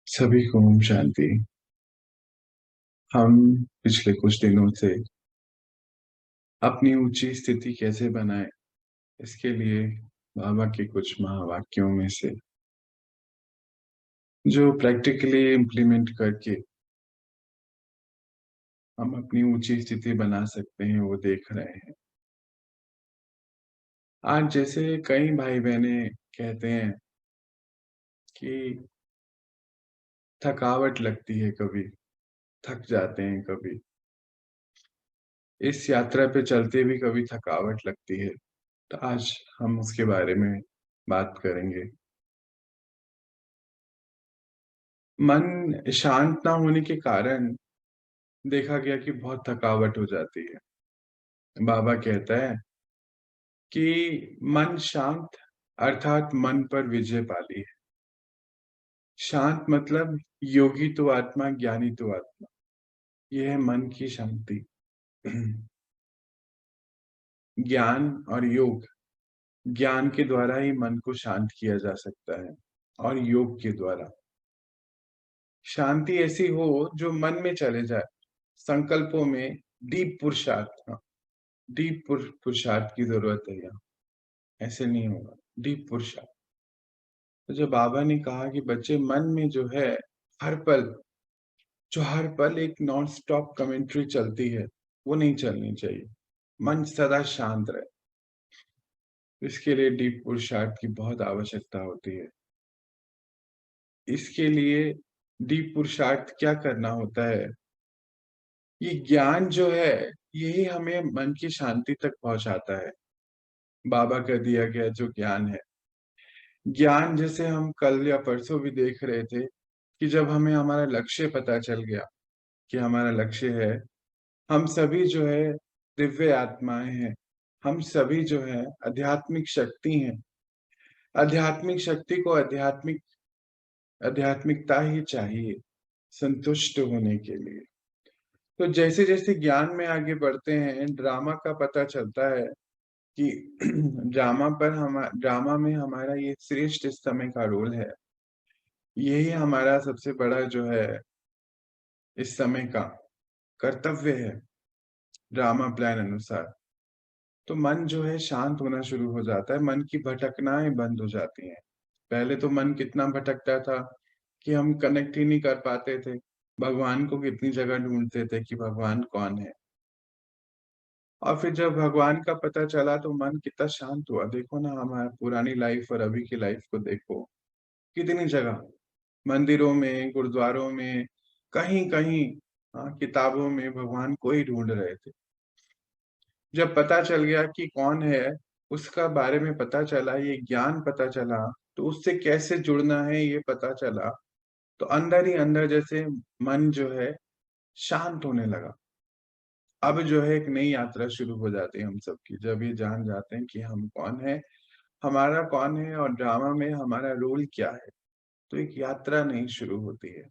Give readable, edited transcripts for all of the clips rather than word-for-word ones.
सभी को ओम शांति। हम पिछले कुछ दिनों से अपनी ऊंची स्थिति कैसे बनाएं, इसके लिए बाबा के कुछ महावाक्यों में से जो प्रैक्टिकली इम्प्लीमेंट करके हम अपनी ऊंची स्थिति बना सकते हैं वो देख रहे हैं। आज जैसे कई भाई बहने कहते हैं कि थकावट लगती है, कभी थक जाते हैं, कभी इस यात्रा पे चलते भी कभी थकावट लगती है। तो आज हम उसके बारे में बात करेंगे। मन शांत ना होने के कारण देखा गया कि बहुत थकावट हो जाती है। बाबा कहता है कि मन शांत अर्थात मन पर विजय पाली है। शांत मतलब योगी तो आत्मा, ज्ञानी तो आत्मा। यह है मन की शांति। ज्ञान और योग, ज्ञान के द्वारा ही मन को शांत किया जा सकता है और योग के द्वारा। शांति ऐसी हो जो मन में चले जाए, संकल्पों में डीप पुरुषार्थ। हाँ, डीप पुरुषार्थ की जरूरत है यहाँ, ऐसे नहीं होगा। डीप पुरुषार्थ। तो जो बाबा ने कहा कि बच्चे मन में जो है हर पल, जो हर पल एक नॉन स्टॉप कमेंट्री चलती है, वो नहीं चलनी चाहिए। मन सदा शांत रहे। इसके लिए डीप पुरुषार्थ की बहुत आवश्यकता होती है। इसके लिए डीप पुरुषार्थ क्या करना होता है? ये ज्ञान जो है यही हमें मन की शांति तक पहुंचाता है। बाबा का दिया गया जो ज्ञान है, ज्ञान जैसे हम कल या परसों भी देख रहे थे कि जब हमें हमारा लक्ष्य पता चल गया कि हमारा लक्ष्य है, हम सभी जो है दिव्य आत्माएं हैं, हम सभी जो है आध्यात्मिक शक्ति हैं। आध्यात्मिक शक्ति को आध्यात्मिकता ही चाहिए संतुष्ट होने के लिए। तो जैसे जैसे ज्ञान में आगे बढ़ते हैं, ड्रामा का पता चलता है कि ड्रामा में हमारा ये श्रेष्ठ इस समय का रोल है। यही हमारा सबसे बड़ा जो है इस समय का कर्तव्य है ड्रामा प्लान अनुसार। तो मन जो है शांत होना शुरू हो जाता है, मन की भटकनाएं बंद हो जाती हैं। पहले तो मन कितना भटकता था कि हम कनेक्ट ही नहीं कर पाते थे। भगवान को कितनी जगह ढूंढते थे कि भगवान कौन है। और फिर जब भगवान का पता चला तो मन कितना शांत हुआ। देखो ना, हमारा पुरानी लाइफ और अभी की लाइफ को देखो, कितनी जगह मंदिरों में, गुरुद्वारों में, कहीं कहीं, हाँ, किताबों में भगवान को ही ढूंढ रहे थे। जब पता चल गया कि कौन है, उसका बारे में पता चला, ये ज्ञान पता चला, तो उससे कैसे जुड़ना है ये पता चला, तो अंदर ही अंदर जैसे मन जो है शांत होने लगा। अब जो है एक नई यात्रा शुरू हो जाती है हम सबकी, जब ये जान जाते हैं कि हम कौन है, हमारा कौन है और ड्रामा में हमारा रोल क्या है। तो एक यात्रा नई शुरू होती है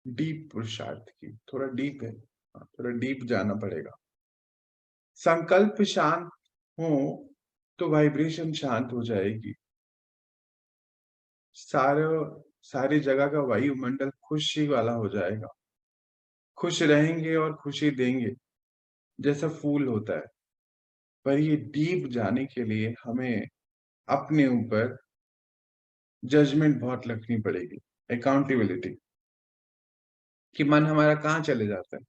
डीप पुरुषार्थ की। थोड़ा डीप है, हाँ, थोड़ा डीप जाना पड़ेगा। संकल्प शांत हो तो वाइब्रेशन शांत हो जाएगी। सारे सारी जगह का वायुमंडल खुशी वाला हो जाएगा। खुश रहेंगे और खुशी देंगे, जैसा फूल होता है। पर ये डीप जाने के लिए हमें अपने ऊपर जजमेंट बहुत रखनी पड़ेगी, अकाउंटेबिलिटी, कि मन हमारा कहाँ चले जाता है।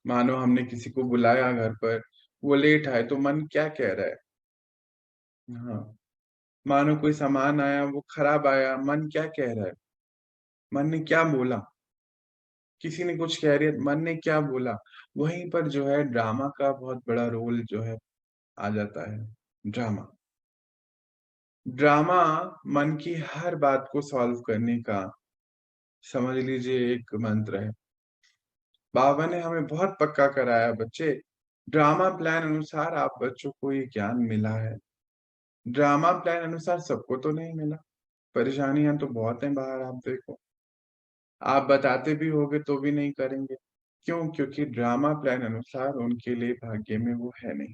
मानो हमने किसी को बुलाया घर पर, वो लेट आए तो मन क्या कह रहा है। हाँ, मानो कोई सामान आया वो खराब आया, मन क्या कह रहा है। मन ने क्या बोला, किसी ने कुछ कह रही है, मन ने क्या बोला। वहीं पर जो है ड्रामा का बहुत बड़ा रोल जो है आ जाता है। ड्रामा ड्रामा मन की हर बात को सॉल्व करने का, समझ लीजिए, एक मंत्र है। बाबा ने हमें बहुत पक्का कराया, बच्चे ड्रामा प्लान अनुसार आप बच्चों को ये ज्ञान मिला है। ड्रामा प्लान अनुसार सबको तो नहीं मिला। परेशानियां तो बहुत हैं बाहर, आप देखो। आप बताते भी होगे तो भी नहीं करेंगे। क्यों? क्योंकि ड्रामा प्लान अनुसार उनके लिए भाग्य में वो है नहीं।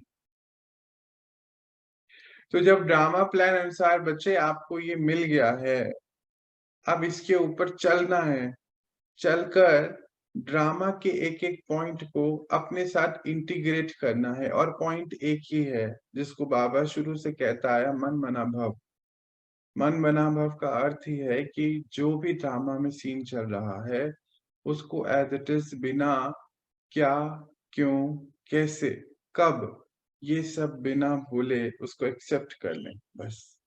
तो जब ड्रामा प्लान अनुसार बच्चे आपको ये मिल गया है, अब इसके ऊपर चलना है। चलकर ड्रामा के एक-एक पॉइंट को अपने साथ इंटीग्रेट करना है और पॉइंट एक ही है, जिसको बाबा शुरू से कहता आया मन मना भव। मन बना भव का अर्थ ही है कि जो भी ड्रामा में सीन चल रहा है, उसको एज़ इट इज़ बिना क्या, क्यों, कैसे, कब, ये सब बिना बोले उसको एक्सेप्ट कर लें, बस।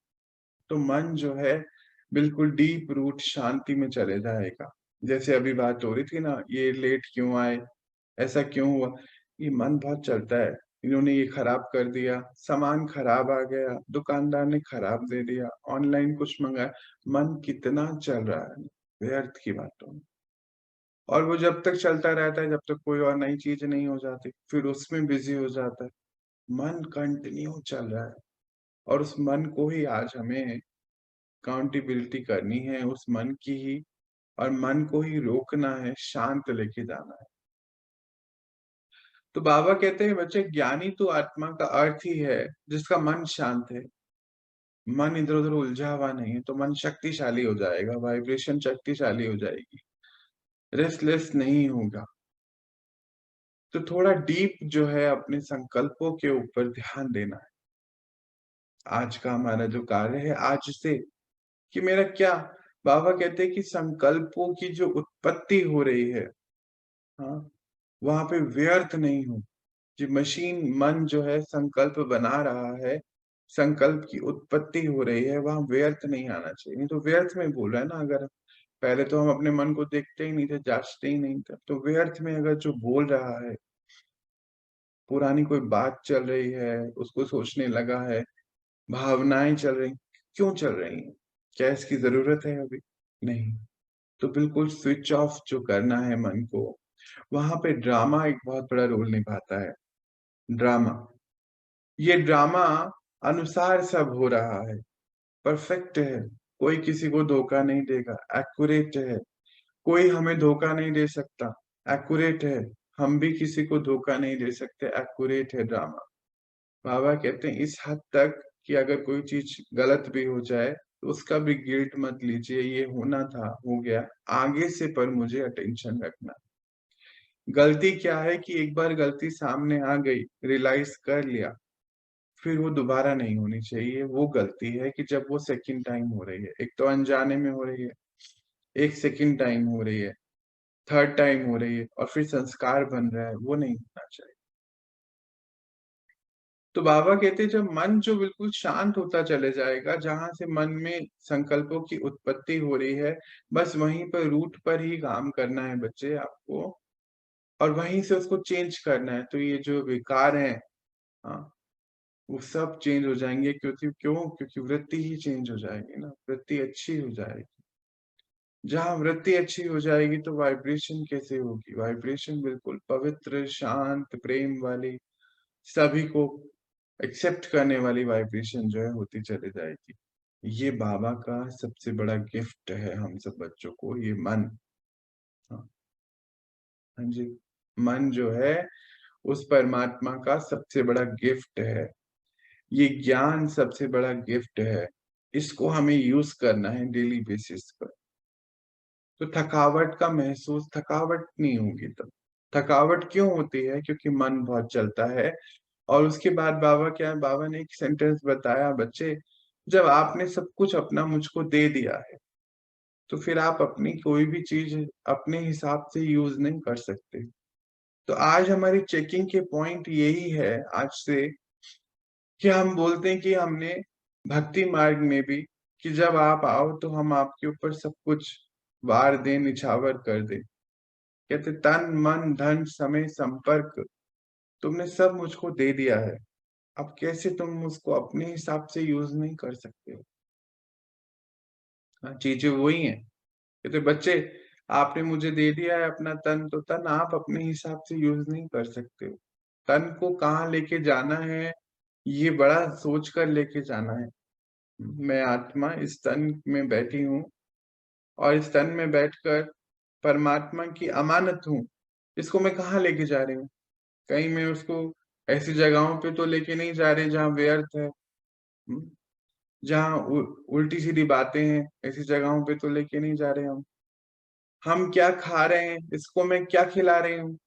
तो मन जो है बिल्कुल डीप रूट शांति में चले जाएगा। जैसे अभी बात हो रही थी ना, ये लेट क्यों आए? ऐसा क्यों हुआ? ये मन बहुत चलता है। इन्होंने ये खराब कर दिया, सामान खराब आ गया, दुकानदार ने खराब दे दिया, ऑनलाइन कुछ मँगाया, मन कितना चल रहा है, व्यर्थ की बातों में। और वो जब तक चलता रहता है, जब तक कोई और नई चीज़ नहीं हो जाती, फिर उसमें बिज़ी हो जाता है। मन कंटिन्यू चल रहा है और उस मन को ही आज हमें अकाउंटेबिलिटी करनी है, उस मन की ही, और मन को ही रोकना है, शांत लेके जाना है। तो बाबा कहते हैं बच्चे, ज्ञानी तो आत्मा का अर्थ ही है जिसका मन शांत है। मन इधर-उधर उलझा हुआ नहीं है, तो मन शक्तिशाली हो जाएगा, वाइब्रेशन शक्तिशाली हो जाएगी, रेस्टलेस नहीं होगा। तो थोड़ा डीप जो है अपने संकल्पों के ऊपर ध्यान देना है। आज का हमारा जो कार्य है, आज से कि मेरा क्या, बाबा कहते हैं कि संकल्पों की जो उत्पत्ति हो रही है, हाँ, वहाँ पे व्यर्थ नहीं हो। जो मशीन मन जो है संकल्प बना रहा है, संकल्प की उत्पत्ति हो रही है, वहाँ व्यर्थ नहीं आना चाहिए। नहीं तो व्यर्थ में बोल रहा है ना, अगर पहले तो हम अपने मन को देखते ही नहीं थे, जाँचते ही नहीं थे, तो व्यर्थ में अगर जो बोल रहा है, पुरानी कोई बात चल रही है, उसको सोचने लगा है, भावनाएँ चल रही, क्यों चल रही हैं? क्या इसकी ज़रूरत है अभी? नहीं। तो बिल्कुल स्विच ऑफ जो करना है मन को, वहाँ पे ड्रामा एक बहुत बड़ा रोल निभाता है। ड्रामा, ये ड्रामा अनुसार सब हो रहा है, परफेक्ट है, कोई किसी को धोखा नहीं देगा, एक्यूरेट है, कोई हमें धोखा नहीं दे सकता, एक्यूरेट है, हम भी किसी को धोखा नहीं दे सकते, एक्यूरेट है ड्रामा। बाबा कहते हैं इस हद तक कि अगर कोई चीज़ गलत भी हो जाए, तो उसका भी गिल्ट मत लीजिए, ये होना था, हो गया, आगे से पर मुझे अटेंशन रखना। गलती क्या है कि एक बार गलती सामने आ गई, रियलाइज़ कर लिया, फिर वो दोबारा नहीं होनी चाहिए। वो गलती है कि जब वो सेकंड टाइम हो रही है। एक तो अनजाने में हो रही है, एक सेकंड टाइम हो रही है, थर्ड टाइम हो रही है और फिर संस्कार बन रहा है, वो नहीं होना चाहिए। तो बाबा कहते हैं जब मन जो बिल्कुल शांत होता चले जाएगा, जहाँ से मन में संकल्पों की उत्पत्ति हो रही है, बस वहीं पर रूट पर ही काम करना है बच्चे आपको, और वहीं से उसको चेंज करना है। तो ये जो विकार हैं, हाँ, वो सब चेंज हो जाएँगे, क्योंकि क्यों? क्योंकि वृत्ति ही चेंज हो जाएगी ना, वृत्ति अच्छी हो जाएगी। जहाँ वृत्ति अच्छी हो जाएगी तो वाइब्रेशन कैसे होगी? वाइब्रेशन बिल्कुल पवित्र, शांत, प्रेम वाली, सभी को एक्सेप्ट करने वाली वाइब्रेशन जो है होती चली जाएगी। ये बाबा का सबसे बड़ा गिफ्ट है हम सब बच्चों को, ये मन। हाँ, हाँ जी। मन जो है उस परमात्मा का सबसे बड़ा गिफ्ट है। ये ज्ञान सबसे बड़ा गिफ्ट है। इसको हमें यूज़ करना है डेली बेसिस पर। तो थकावट का महसूस, थकावट नहीं होगी तब। थकावट क्यों होती है? क्योंकि मन बहुत चलता है। और उसके बाद बाबा क्या है, बाबा ने एक सेंटेंस बताया, बच्चे, जब आपने सब कुछ अपना मुझको दे दिया है, तो फिर आप अपनी कोई भी चीज़ अपने हिसाब से यूज़ नहीं कर सकते। तो आज हमारी चेकिंग के पॉइंट यही है आज से, कि हम बोलते हैं कि हमने भक्ति मार्ग में भी, कि जब आप आओ तो हम आपके ऊपर सब कुछ वार दें, निछावर कर दें। कहते तन, मन, धन, समय, संपर्क, तुमने सब मुझको दे दिया है। अब कैसे तुम उसको अपने हिसाब से यूज़ नहीं कर सकते हो? हाँ, चीज़ें वही हैं। कहते बच्चे, आपने मुझे दे दिया है अपना तन, तो तन आप अपने हिसाब से यूज़ नहीं कर सकते हो। तन को कहाँ लेके जाना है, ये बड़ा सोच कर लेके जाना है। मैं आत्मा इस तन में बैठी हूँ और इस तन में बैठकर परमात्मा की अमानत हूँ। इसको मैं कहाँ लेके जा रही हूँ? कहीं मैं उसको ऐसी जगहों पे तो लेके नहीं जा रही जहाँ व्यर्थ है। हुँ? जहाँ उल्टी-सीधी बातें हैं, ऐसी जगहों पे तो लेके नहीं जा रहे हम। हम क्या खा रहे हैं, इसको मैं क्या खिला रही हूँ?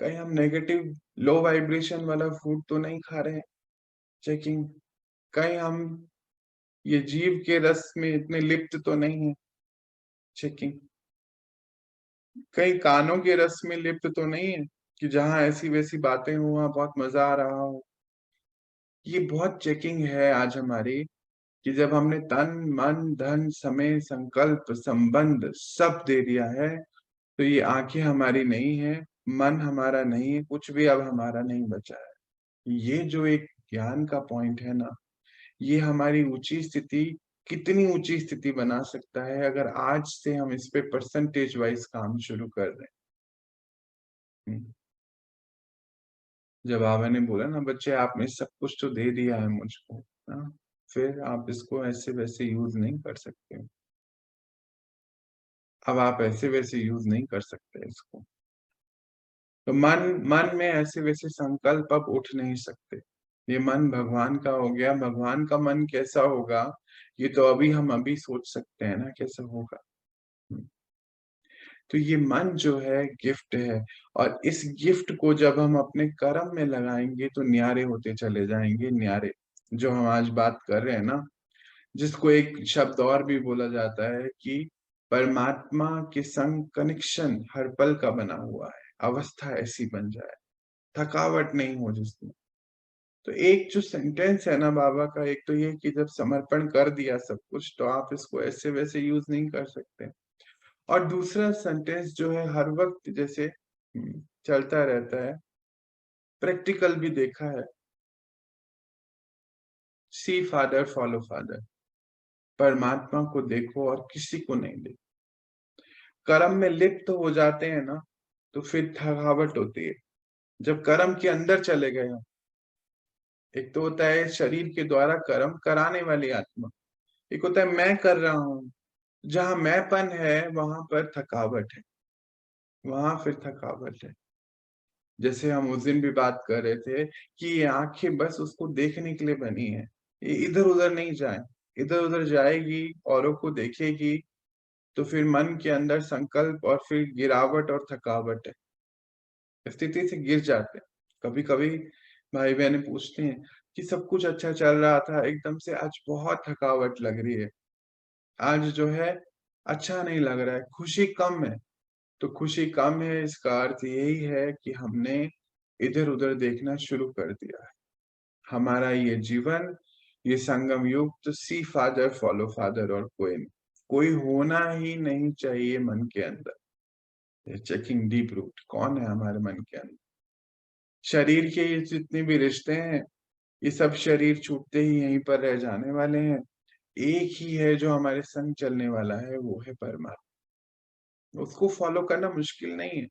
कहीं हम नेगेटिव लो वाइब्रेशन वाला फूड तो नहीं खा रहे हैं? चेकिंग। कहीं हम ये जीभ के रस में इतने लिप्त तो नहीं हैं? चेकिंग। कहीं कानों के रस में लिप्त तो नहीं है कि जहाँ ऐसी-वैसी बातें हों, वहाँ बहुत मज़ा आ रहा हो? ये बहुत चेकिंग है आज हमारी कि जब हमने तन, मन, धन, समय, संकल्प, संबंध सब दे दिया है, तो ये आँखें हमारी नहीं हैं, मन हमारा नहीं है, कुछ भी अब हमारा नहीं बचा है। ये जो एक ज्ञान का पॉइंट है ना, ये हमारी ऊँची स्थिति कितनी ऊँची स्थिति बना सकता है अगर आज से हम इस पे परसेंटेज वाइज़ काम शुरू कर दें। हुँ। जब बाबा ने बोला ना बच्चे आपने सब कुछ तो दे दिया है मुझको, हाँ? फिर आप इसको ऐसे-वैसे यूज़ नहीं कर सकते। अब आप ऐसे-वैसे यूज़ नहीं कर सकते इसको। तो मन मन में ऐसे-वैसे संकल्प अब उठ नहीं सकते। ये मन भगवान का हो गया, भगवान का मन कैसा होगा, ये तो हम अभी सोच सकते हैं ना कैसा होगा। हुँ। तो ये मन जो है गिफ्ट है और इस गिफ्ट को जब हम अपने कर्म में लगाएँगे तो न्यारे होते चले जाएँगे, न्यारे। जो हम आज बात कर रहे हैं ना, जिसको एक शब्द और भी बोला जाता है कि परमात्मा के संग कनेक्शन हर पल का बना हुआ है, अवस्था ऐसी बन जाए, थकावट नहीं हो जिसमें। तो एक जो सेंटेंस है ना बाबा का, एक तो ये कि जब समर्पण कर दिया सब कुछ, तो आप इसको ऐसे-वैसे यूज़ नहीं कर सकते। और दूसरा सेंटेंस जो है हर वक़्त जैसे चलता रहता है, प्रैक्टिकल भी देखा है, सी फादर फॉलो फादर, परमात्मा को देखो और किसी को नहीं देखो। कर्म में लिप्त हो जाते हैं ना, तो फिर थकावट होती है। जब कर्म के अंदर चले गए हम, एक तो होता है शरीर के द्वारा कर्म कराने वाली आत्मा, एक होता है मैं कर रहा हूँ। जहाँ मैंपन है, वहाँ पर थकावट है, वहाँ फिर थकावट है। जैसे हम उस दिन भी बात कर रहे थे कि ये आँखें बस उसको देखने के लिए बनी हैं। ये इधर-उधर नहीं जाए। इधर-उधर जाएगी, औरों को देखेगी, तो फिर मन के अंदर संकल्प और फिर गिरावट और थकावट है। स्थिति से गिर जाते हैं। कभी-कभी भाई-बहनें पूछती हैं कि सब कुछ अच्छा चल रहा था, एकदम से आज बहुत थकावट लग रही है। आज जो है अच्छा नहीं लग रहा है, खुशी कम है। तो खुशी कम है इसका अर्थ यही है कि हमने इधर-उधर देखना शुरू कर दिया है। हमारा ये जीवन, ये संगम युग तो सी फादर फॉलो फादर और कोई नहीं। कोई होना ही नहीं चाहिए मन के अंदर। ये चेकिंग डीप रूट कौन है हमारे मन के अंदर? शरीर के ये जितने भी रिश्ते हैं, ये सब शरीर छूटते ही यहीं पर रह जाने वाले हैं। एक ही है जो हमारे संग चलने वाला है, वो है परमात्मा। उसको फॉलो करना मुश्किल नहीं है,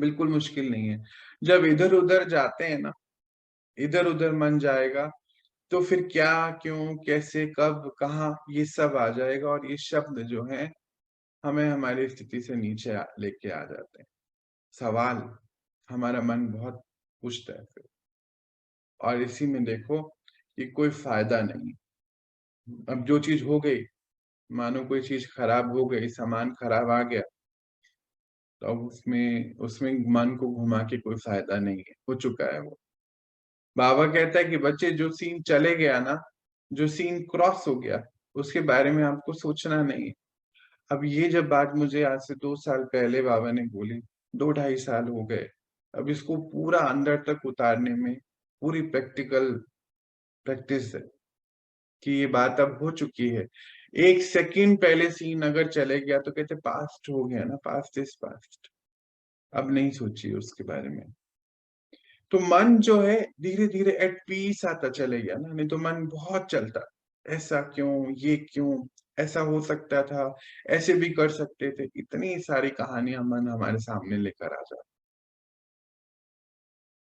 बिल्कुल मुश्किल नहीं है। जब इधर-उधर जाते हैं ना, इधर-उधर मन जाएगा, तो फिर क्या, क्यों, कैसे, कब, कहाँ, ये सब आ जाएगा और ये शब्द जो हैं, हमें हमारी स्थिति से नीचे लेके आ जाते हैं। सवाल, हमारा मन बहुत पूछता है फिर और इसी में देखो कि कोई फ़ायदा नहीं। अब जो चीज़ हो गई, मानो कोई चीज़ खराब हो गई, सामान खराब आ गया, तो अब उसमें उसमें मन को घुमा के कोई फ़ायदा नहीं है, हो चुका है वो। बाबा कहता है कि बच्चे जो सीन चले गया ना, जो सीन क्रॉस हो गया, उसके बारे में आपको सोचना नहीं है। अब ये जब बात मुझे आज से 2 साल पहले बाबा ने बोली, 2 ढाई साल हो गए। अब इसको पूरा अंदर तक उतारने में पूरी प्रैक्टिकल प्रैक्टिस है कि ये बात अब हो चुकी है। 1 सेकंड पहले सीन अगर चले गया तो कहते पास्ट हो गया ना, पास्ट इज़ पास्ट। अब नहीं सोचिए उसके बारे में। तो मन जो है धीरे-धीरे एट पीस आता चलेगा ना, नहीं तो मन बहुत चलता। ऐसा क्यों? ये क्यों? ऐसा हो सकता था, ऐसे भी कर सकते थे। इतनी सारी कहानियाँ मन हमारे सामने लेकर आ जाता।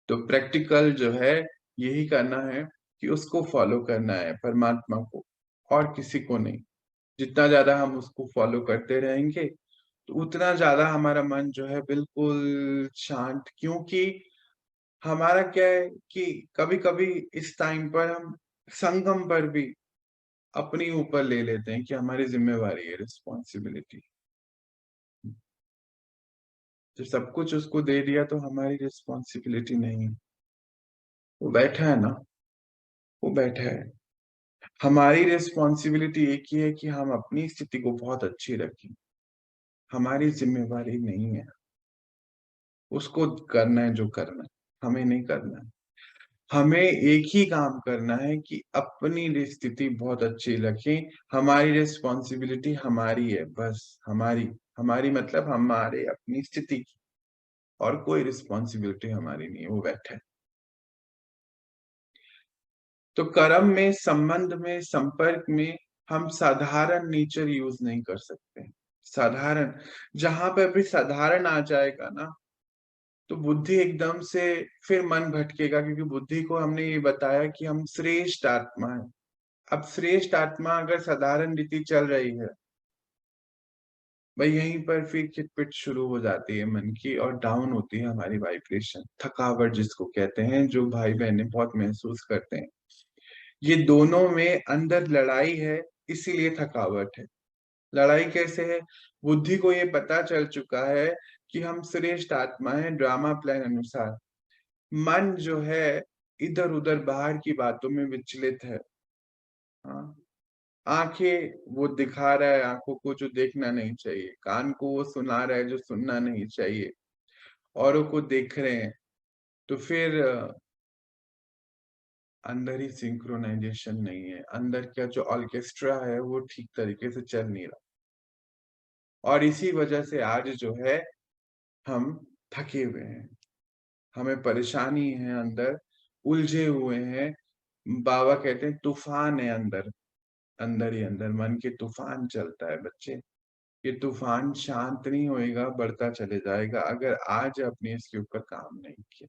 तो प्रैक्टिकल जो है यही करना है कि उसको फ़ॉलो करना है परमात्मा को और किसी को नहीं। जितना ज़्यादा हम उसको फ़ॉलो करते रहेंगे, तो उतना ज़्यादा हमारा मन जो है बिल्कुल शांत क्योंकि हमारा क्या है कि कभी-कभी इस टाइम पर हम संगम पर भी अपनी ऊपर ले लेते हैं कि हमारी ज़िम्मेवारी है, रिस्पॉन्सिबिलिटी। जब सब कुछ उसको दे दिया तो हमारी रिस्पॉन्सिबिलिटी नहीं है। वो बैठा है ना, वो बैठा है। हमारी रिस्पॉन्सिबिलिटी एक ही है कि हम अपनी स्थिति को बहुत अच्छी रखें। हमारी ज़िम्मेवारी नहीं है, उसको करना है जो करना है, हमें नहीं करना है। हमें एक ही काम करना है कि अपनी स्थिति बहुत अच्छी रखें, हमारी रिस्पॉन्सिबिलिटी हमारी है बस, हमारी। हमारी मतलब हमारे अपनी स्थिति की, और कोई रिस्पॉन्सिबिलिटी हमारी नहीं है, वो बैठा है। तो कर्म में, संबंध में, संपर्क में हम साधारण नेचर यूज़ नहीं कर सकते। साधारण, जहाँ पे भी साधारण आ जाएगा ना, तो बुद्धि एकदम से फिर मन भटकेगा, क्योंकि बुद्धि को हमने ये बताया कि हम श्रेष्ठ आत्मा हैं। अब श्रेष्ठ आत्मा अगर साधारण रीति चल रही है, भाई यहीं पर फिर खिटपिट शुरू हो जाती है मन की, और डाउन होती है हमारी वाइब्रेशन, थकावट जिसको कहते हैं, जो भाई-बहनें बहुत महसूस करते हैं। ये दोनों में अंदर लड़ाई है, इसीलिए थकावट है। लड़ाई कैसे है? बुद्धि को ये पता चल चुका है कि हम श्रेष्ठ आत्मा हैं ड्रामा प्लान अनुसार। मन जो है इधर-उधर बाहर की बातों में विचलित है। हाँ, आँखें वो दिखा रहा है आँखों को जो देखना नहीं चाहिए, कान को वो सुना रहा है जो सुनना नहीं चाहिए, औरों को देख रहे हैं। तो फिर अंदर ही सिंक्रोनाइज़ेशन नहीं है, अंदर का जो ऑर्केस्ट्रा है वो ठीक तरीके से चल नहीं रहा। और इसी वजह से आज जो है हम थके हुए हैं, हमें परेशानी है अंदर, उलझे हुए हैं। बाबा कहते हैं तूफ़ान है अंदर, अंदर ही अंदर मन के तूफ़ान चलता है बच्चे। ये तूफ़ान शांत नहीं होएगा, बढ़ता चले जाएगा अगर आज आपने इसके ऊपर काम नहीं किया।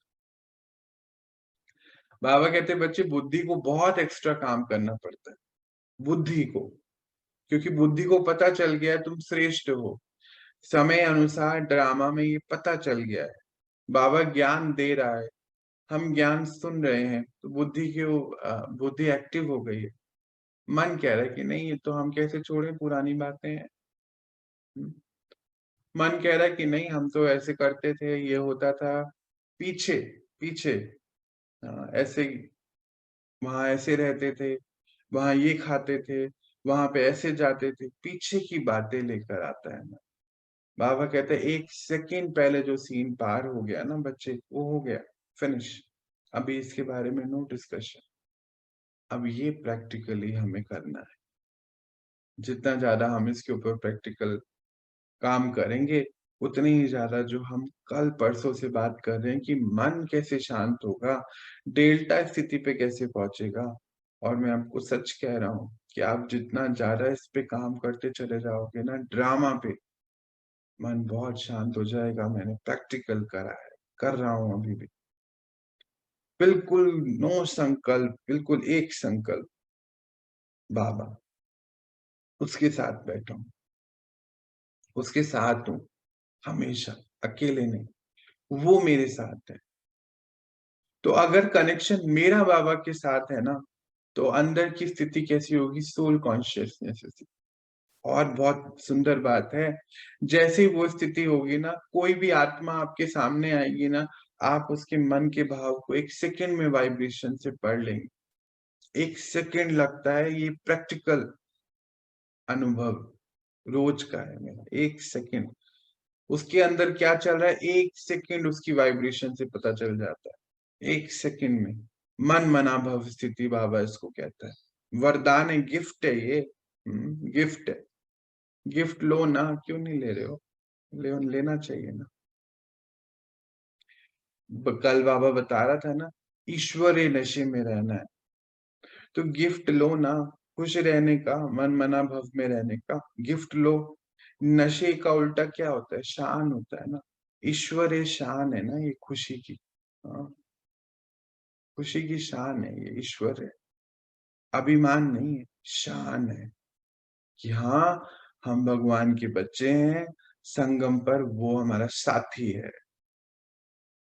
बाबा कहते हैं बच्चे बुद्धि को बहुत एक्स्ट्रा काम करना पड़ता है, बुद्धि को, क्योंकि बुद्धि को पता चल गया है तुम श्रेष्ठ हो। समय अनुसार ड्रामा में ये पता चल गया है। बाबा ज्ञान दे रहा है, हम ज्ञान सुन रहे हैं, तो बुद्धि एक्टिव हो गई है। मन कह रहा है कि नहीं, ये तो हम कैसे छोड़ें, पुरानी बातें हैं। हुँ। मन कह रहा है कि नहीं, हम तो ऐसे करते थे, ये होता था, पीछे, पीछे, ऐसे ही, वहाँ ऐसे रहते थे, वहाँ ये खाते थे, वहाँ पे ऐसे जाते थे, पीछे की बातें लेकर आता है मन। बाबा कहते हैं 1 सेकंड पहले जो सीन पार हो गया ना बच्चे, वो हो गया, फिनिश। अभी इसके बारे में नो डिस्कशन। अब ये प्रैक्टिकली हमें करना है। जितना ज़्यादा हम इसके ऊपर प्रैक्टिकल काम करेंगे, उतनी ही ज़्यादा जो हम कल-परसों से बात कर रहे हैं कि मन कैसे शांत होगा, डेल्टा स्थिति पे कैसे पहुँचेगा। और मैं आपको सच कह रहा हूँ कि आप जितना ज़्यादा इस पे काम करते चले जाओगे ना, ड्रामा पे, मन बहुत शांत हो जाएगा। मैंने प्रैक्टिकल करा है, कर रहा हूँ अभी भी। बिल्कुल नो संकल्प, बिल्कुल एक संकल्प, बाबा, उसके साथ बैठा हूँ, उसके साथ हूँ, हमेशा, अकेले नहीं, वो मेरे साथ है। तो अगर कनेक्शन मेरा बाबा के साथ है ना, तो अंदर की स्थिति कैसी होगी? सोल कॉन्शियसनेस स्थिति। और बहुत सुंदर बात है, जैसे ही वो स्थिति होगी ना, कोई भी आत्मा आपके सामने आएगी ना, आप उसके मन के भाव को 1 सेकंड में वाइब्रेशन से पढ़ लेंगे। 1 सेकंड लगता है, ये प्रैक्टिकल अनुभव रोज का है मेरा, 1 सेकंड। उसके अंदर क्या चल रहा है, 1 सेकंड उसकी वाइब्रेशन से पता चल जाता है। 1 सेकंड में। मन-मना भव स्थिति बाबा इसको कहता है। वरदान है, गिफ्ट है ये। गिफ्ट है। गिफ्ट लो ना, क्यों नहीं ले रहे हो? लेना चाहिए ना। कल बाबा बता रहा था ना, ईश्वरीय नशे में रहना है। तो गिफ्ट लो ना, खुश रहने का, मन-मना भव में रहने का, गिफ्ट लो। नशे का उल्टा क्या होता है? शान होता है ना। ईश्वरीय शान है ना ये खुशी की। हाँ, खुशी की शान है ये, ईश्वर है। अभिमान नहीं है, शान है कि हाँ, हम भगवान के बच्चे हैं, संगम पर वो हमारा साथी है।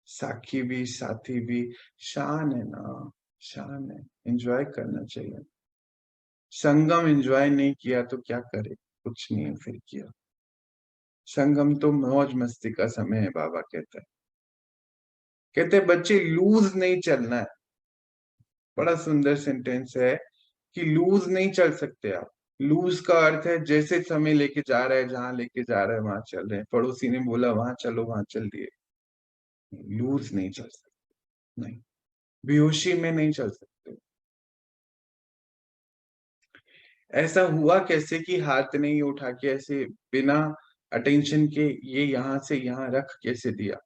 साखी भी, साथी भी, शान है ना। शान है, एंजॉय करना चाहिए। संगम एंजॉय नहीं किया तो क्या करे, कुछ नहीं फिर किया। संगम तो मौज मस्ती का समय है, बाबा कहता है। कहते हैं बच्चे लूज नहीं चलना है। बड़ा सुंदर सेंटेंस है कि लूज नहीं चल सकते आप। लूज का अर्थ है जैसे समय लेके जा रहा है, जहां लेके जा रहा है वहां चल रहे हैं। पड़ोसी ने बोला वहां चलो, वहां चल दिए। लूज नहीं चल सकते, नहीं। बेहोशी में नहीं चल सकते। ऐसा हुआ कैसे कि हाथ नहीं उठा के ऐसे बिना अटेंशन के ये यहां से यहां रख कैसे दिया।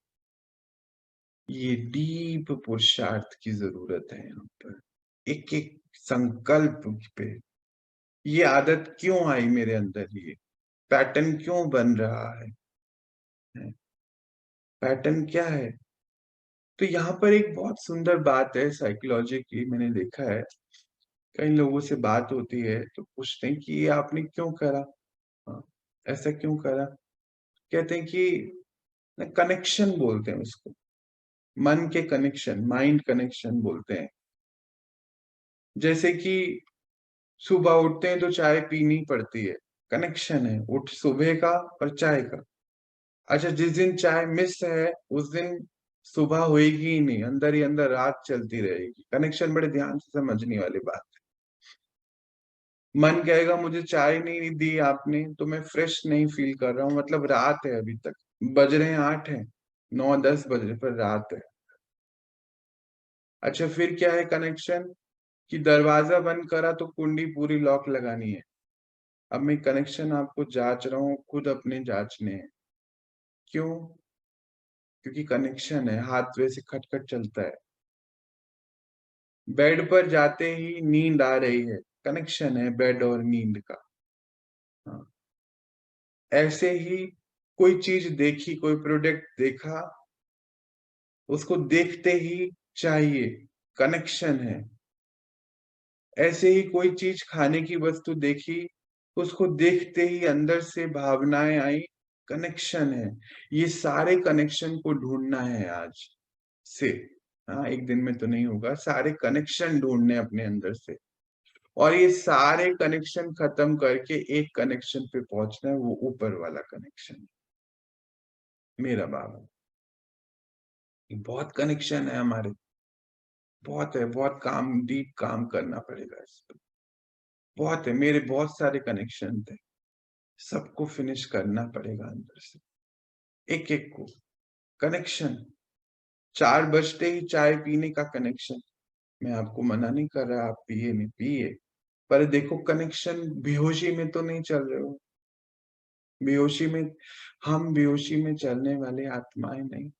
ये डीप पुरुषार्थ की जरूरत है यहाँ पर। एक एक संकल्प पे ये आदत क्यों आई मेरे अंदर, ये पैटर्न क्यों बन रहा है? पैटर्न क्या है? तो यहाँ पर एक बहुत सुंदर बात है साइकोलॉजी की, मैंने देखा है। कई लोगों से बात होती है तो पूछते हैं कि ये आपने क्यों करा, हाँ, ऐसा क्यों करा। कहते हैं कि कनेक्शन बोलते हैं उसको, मन के कनेक्शन, माइंड कनेक्शन बोलते हैं। जैसे कि सुबह उठते हैं तो चाय पीनी पड़ती है, कनेक्शन है उठ सुबह का और चाय का। अच्छा, जिस दिन चाय मिस है उस दिन सुबह होएगी ही नहीं, अंदर ही अंदर रात चलती रहेगी। कनेक्शन बड़े ध्यान से समझने वाली बात। मन कहेगा मुझे चाय नहीं दी आपने तो मैं फ्रेश नहीं फील कर रहा हूँ, मतलब रात है अभी तक। बज रहे हैं 8 है, 9-10 बज रहे पर रात है। अच्छा, फिर क्या है कनेक्शन? कि दरवाजा बंद करा तो कुंडी पूरी लॉक लगानी है। अब मैं कनेक्शन आपको जांच रहा हूँ, खुद अपने जांचने हैं। क्यों? क्योंकि कनेक्शन है, हाथ वैसे खटखट चलता है। बेड पर जाते ही नींद आ रही है, कनेक्शन है बेड और नींद का। हाँ। ऐसे ही कोई चीज देखी, कोई प्रोडक्ट देखा, उसको देखते ही चाहिए, कनेक्शन है। ऐसे ही कोई चीज खाने की वस्तु देखी, उसको देखते ही अंदर से भावनाएं आई, कनेक्शन है। ये सारे कनेक्शन को ढूंढना है आज से। हाँ, एक दिन में तो नहीं होगा, सारे कनेक्शन ढूंढने अपने अंदर से। और ये सारे कनेक्शन खत्म करके एक कनेक्शन पे पहुंचना है, वो ऊपर वाला कनेक्शन, मेरा बाबा। बहुत कनेक्शन है हमारे, बहुत है, बहुत काम, डीप काम करना पड़ेगा इस पे। बहुत है, मेरे बहुत सारे कनेक्शन थे, सबको फिनिश करना पड़ेगा अंदर से, एक एक को। कनेक्शन, 4 बजते ही चाय पीने का कनेक्शन। मैं आपको मना नहीं कर रहा, आप पिए नहीं पिए, पर देखो कनेक्शन, बेहोशी में तो नहीं चल रहे हो। बेहोशी में, हम बेहोशी में चलने वाले आत्माएं नहीं।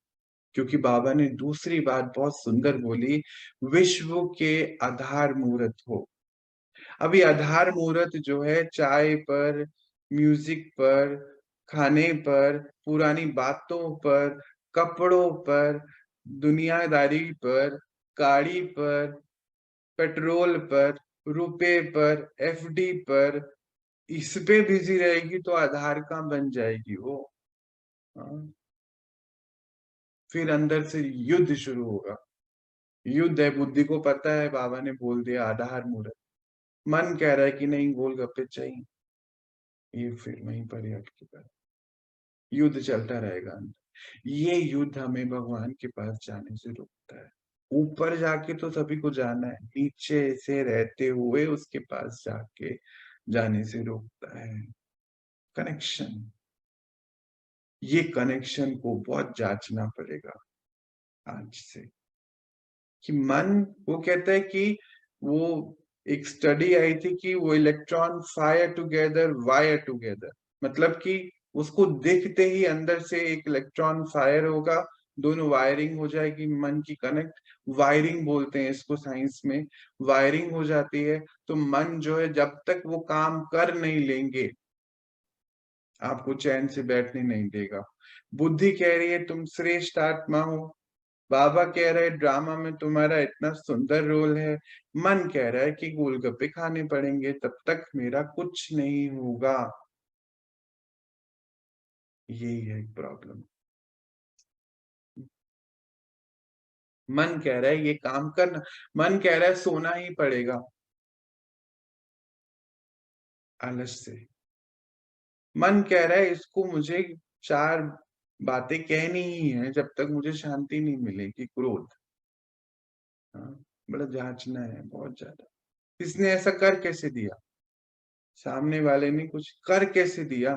क्योंकि बाबा ने दूसरी बात बहुत सुंदर बोली, विश्व के आधार मूर्त हो। अभी आधार मूर्त जो है चाय पर, म्यूजिक पर, खाने पर, पुरानी बातों पर, कपड़ों पर, दुनियादारी पर, गाड़ी पर, पेट्रोल पर, रुपए पर, एफडी पर, इस पे बिजी रहेगी तो आधार कहाँ बन जाएगी वो। हाँ? फिर अंदर से युद्ध शुरू होगा। युद्ध है, बुद्धि को पता है, बाबा ने बोल दिया आधार मूर्त। मन कह रहा है कि नहीं गोलगप्पे चाहिए, ये फिर वहीं पर ही अटके पड़े। युद्ध चलता रहेगा अंदर। ये युद्ध हमें भगवान के पास जाने से रोकता है। ऊपर जाके तो सभी को जाना है, नीचे से रहते हुए उसके पास जाके जाने से रोकता है। कनेक्शन, ये कनेक्शन को बहुत जांचना पड़ेगा आज से। कि मन, वो कहता है कि वो, एक स्टडी आई थी कि वो electron fire together wire together, मतलब कि उसको देखते ही अंदर से एक इलेक्ट्रॉन फायर होगा, दोनों वायरिंग हो जाएगी मन की कनेक्ट। वायरिंग बोलते हैं इसको साइंस में। वायरिंग हो जाती है तो मन जो है जब तक वो काम कर नहीं लेंगे आपको चैन से बैठने नहीं देगा। बुद्धि कह रही है तुम श्रेष्ठ आत्मा हो, बाबा कह रहे ड्रामा में तुम्हारा इतना सुंदर रोल है, मन कह रहा है कि गोलगप्पे खाने पड़ेंगे तब तक मेरा कुछ नहीं होगा। यही है प्रॉब्लम। मन कह रहा है ये काम करना, मन कह रहा है सोना ही पड़ेगा, आलस से। मन कह रहा है इसको मुझे 4 बातें कहनी ही है जब तक मुझे शांति नहीं मिलेगी, क्रोध। हाँ, बड़ा जाँचना है बहुत ज़्यादा। इसने ऐसा कर कैसे दिया? सामने वाले ने कुछ कर कैसे दिया?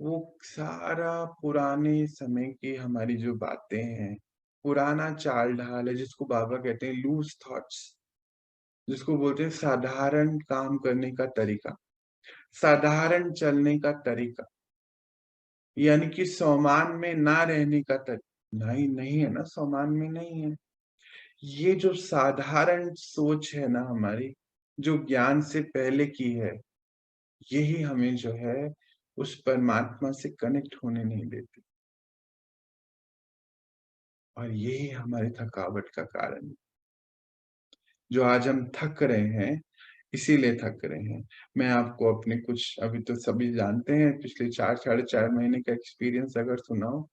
वो सारा पुराने समय की हमारी जो बातें हैं, पुराना चाल-ढाल है जिसको बाबा कहते हैं लूज़ थॉट्स, जिसको बोलते हैं साधारण काम करने का तरीका, साधारण चलने का तरीका, यानी कि सोमान में ना रहने का नहीं, नहीं है ना, सोमान में नहीं है। ये जो साधारण सोच है ना हमारी, जो ज्ञान से पहले की है, यही हमें जो है उस परमात्मा से कनेक्ट होने नहीं देती। और यही हमारी थकावट का कारण है। जो आज हम थक रहे हैं, इसीलिए थक रहे हैं। मैं आपको अपने कुछ, अभी तो सभी जानते हैं, पिछले 4 साढ़े 4 महीने का एक्सपीरियंस अगर सुनाऊँ,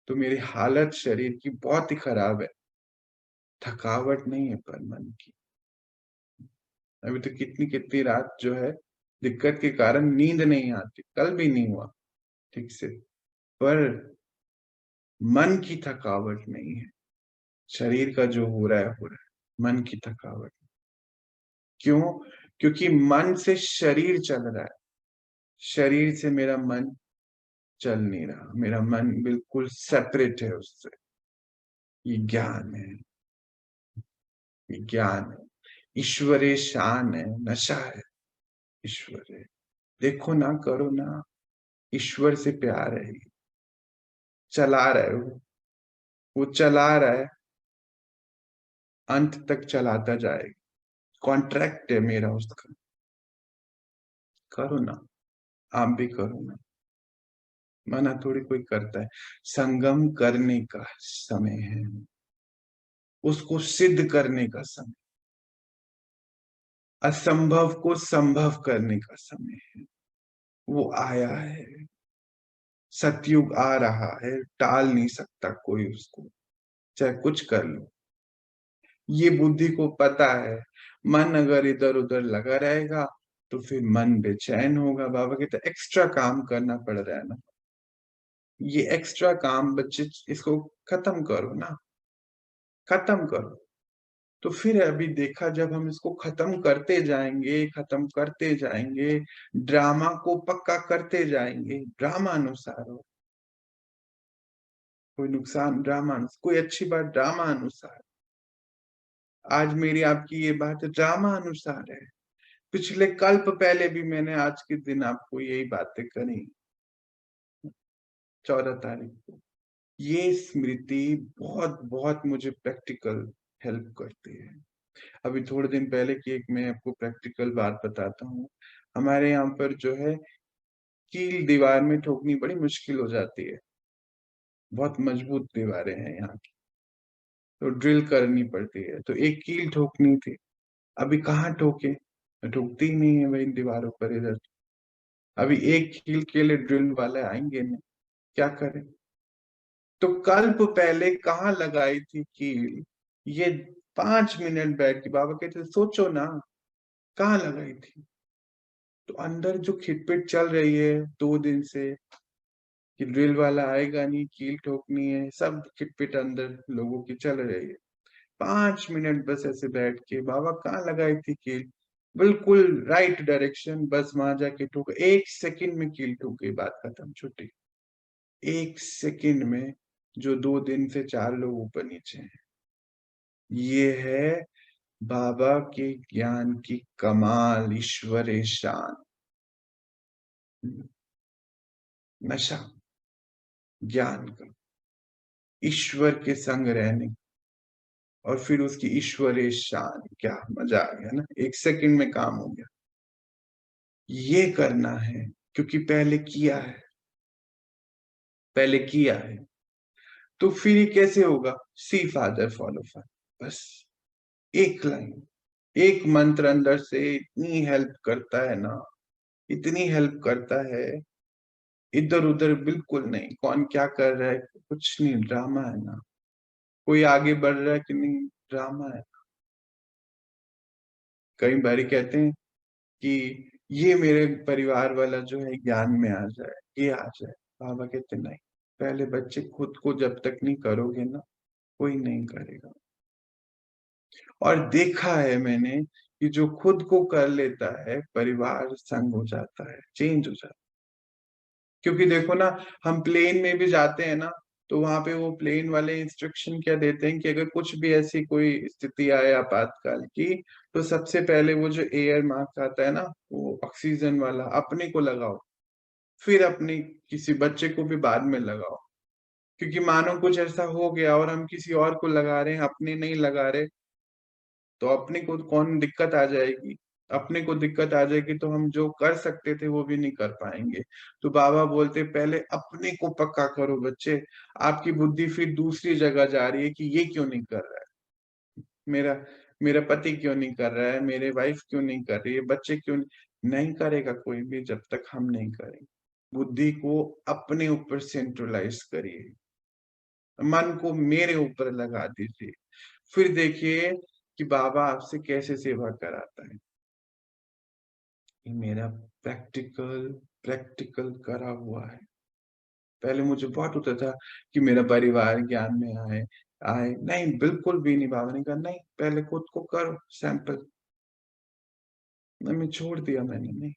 तो मेरी हालत शरीर की बहुत ही खराब है। थकावट नहीं है पर मन की। अभी तो कितनी-कितनी रात जो है, दिक्कत के कारण नींद नहीं आती, कल भी नहीं हुआ ठीक से। पर मन की थकावट नहीं है। शरीर का जो हो रहा है, मन की थकावट। क्यों? क्योंकि मन से शरीर चल रहा है, शरीर से मेरा मन चल नहीं रहा, मेरा मन बिल्कुल सेपरेट है उससे। ये ज्ञान है, ये ज्ञान है। ईश्वरीय शान है, नशा है, ईश्वर है। देखो ना, करो ना, ईश्वर से प्यार है, चला रहा है वो चला रहा है, अंत तक चलाता जाएगा। कॉन्ट्रैक्ट है मेरा उसका। करो ना, आप भी करो ना। मना थोड़ी कोई करता है। संगम करने का समय है, उसको सिद्ध करने का समय, असंभव को संभव करने का समय है। वो आया है, सतयुग आ रहा है, टाल नहीं सकता कोई उसको, चाहे कुछ कर लो। ये बुद्धि को पता है। मन अगर इधर उधर लगा रहेगा तो फिर मन बेचैन होगा। बाबा कहते एक्स्ट्रा काम करना पड़ रहा है ना, ये एक्स्ट्रा काम बच्चे इसको खत्म करो ना, खत्म करो। तो फिर अभी देखा, जब हम इसको खत्म करते जाएंगे, ड्रामा को पक्का करते जाएंगे, ड्रामा अनुसार हो, कोई नुकसान ड्रामा, कोई अच्छी बात ड्रामा अनुसार। आज मेरी आपकी ये बात ड्रामा अनुसार है। पिछले कल्प पहले भी मैंने आज के दिन आपको यही बातें करी, 14 तारीख को। ये स्मृति बहुत बहुत मुझे प्रैक्टिकल हेल्प करती है। अभी थोड़े दिन पहले की एक मैं आपको प्रैक्टिकल बात बताता हूँ। हमारे यहाँ पर जो है, कील दीवार में ठोकनी बड़ी मुश्किल हो जाती है। बहुत मजबूत दीवारें हैं यहाँ की, तो ड्रिल करनी पड़ती है। तो एक कील ठोकनी थी, अभी कहाँ ठोके, ठोकती ही नहीं है भाई दीवारों पर इधर। अभी एक कील के लिए ड्रिल वाले आएंगे नहीं, क्या करें? तो कल्प पहले कहाँ लगाई थी कील, ये 5 मिनट बैठ के बाबा कहते सोचो ना, कहाँ लगाई थी? तो अंदर जो खिटपिट चल रही है 2 दिन से, कि ड्रिल वाला आएगा नहीं, कील ठोकनी है, सब खिटपिट अंदर लोगों की चल रही है। 5 मिनट बस ऐसे बैठ के, बाबा कहाँ लगाई थी कील? बिल्कुल राइट डायरेक्शन, बस वहां जाके ठोक, 1 सेकंड में कील ठोक गई, बात खत्म, छुट्टी। 1 सेकंड में, जो 2 दिन से 4 लोग ऊपर नीचे हैं। ये है बाबा के ज्ञान की कमाल, ईश्वर शान, नशा ज्ञान का, ईश्वर के संग रहने, और फिर उसकी ईश्वरीय शान, क्या मजा आ गया ना, 1 सेकंड में काम हो गया। ये करना है, क्योंकि पहले किया है, पहले किया है। तो फिर ये कैसे होगा? सी फादर फॉलो फादर, बस एक लाइन, एक मंत्र अंदर से इतनी हेल्प करता है ना, इतनी हेल्प करता है। इधर उधर बिल्कुल नहीं, कौन क्या कर रहा है कुछ नहीं, ड्रामा है ना, कोई आगे बढ़ रहा है कि नहीं, ड्रामा है। कई बारी कहते हैं कि ये मेरे परिवार वाला जो है ज्ञान में आ जाए, ये आ जाए। बाबा कहते नहीं, पहले बच्चे खुद को जब तक नहीं करोगे ना, कोई नहीं करेगा। और देखा है मैंने कि जो खुद को कर लेता है, परिवार संग हो जाता है, चेंज हो जाता है। क्योंकि देखो ना, हम प्लेन में भी जाते हैं ना, तो वहां पे वो प्लेन वाले इंस्ट्रक्शन क्या देते हैं कि अगर कुछ भी ऐसी कोई स्थिति आए आपातकाल की, तो सबसे पहले वो जो एयर मास्क आता है ना, वो ऑक्सीजन वाला, अपने को लगाओ, फिर अपने किसी बच्चे को भी बाद में लगाओ। क्योंकि मानो कुछ ऐसा हो गया और हम किसी और को लगा रहे हैं, अपने नहीं लगा रहे, तो अपने को कौन दिक्कत आ जाएगी। अपने को दिक्कत आ जाएगी तो हम जो कर सकते थे वो भी नहीं कर पाएंगे। तो बाबा बोलते पहले अपने को पक्का करो बच्चे। आपकी बुद्धि फिर दूसरी जगह जा रही है कि ये क्यों नहीं कर रहा है, मेरा मेरा पति क्यों नहीं कर रहा है, मेरे वाइफ क्यों नहीं कर रही है, बच्चे क्यों नहीं करेगा कोई भी जब तक हम नहीं करेंगे। बुद्धि को अपने ऊपर सेंट्रलाइज करिए, मन को मेरे ऊपर लगा दीजिए, फिर देखिए कि बाबा आपसे कैसे सेवा कराता है। ये मेरा प्रैक्टिकल प्रैक्टिकल करा हुआ है। पहले मुझे बहुत होता था कि मेरा परिवार ज्ञान में आए आए, नहीं बिल्कुल भी नहीं। बाबा ने कहा नहीं, पहले खुद को करो सैंपल। मैं छोड़ दिया मैंने, नहीं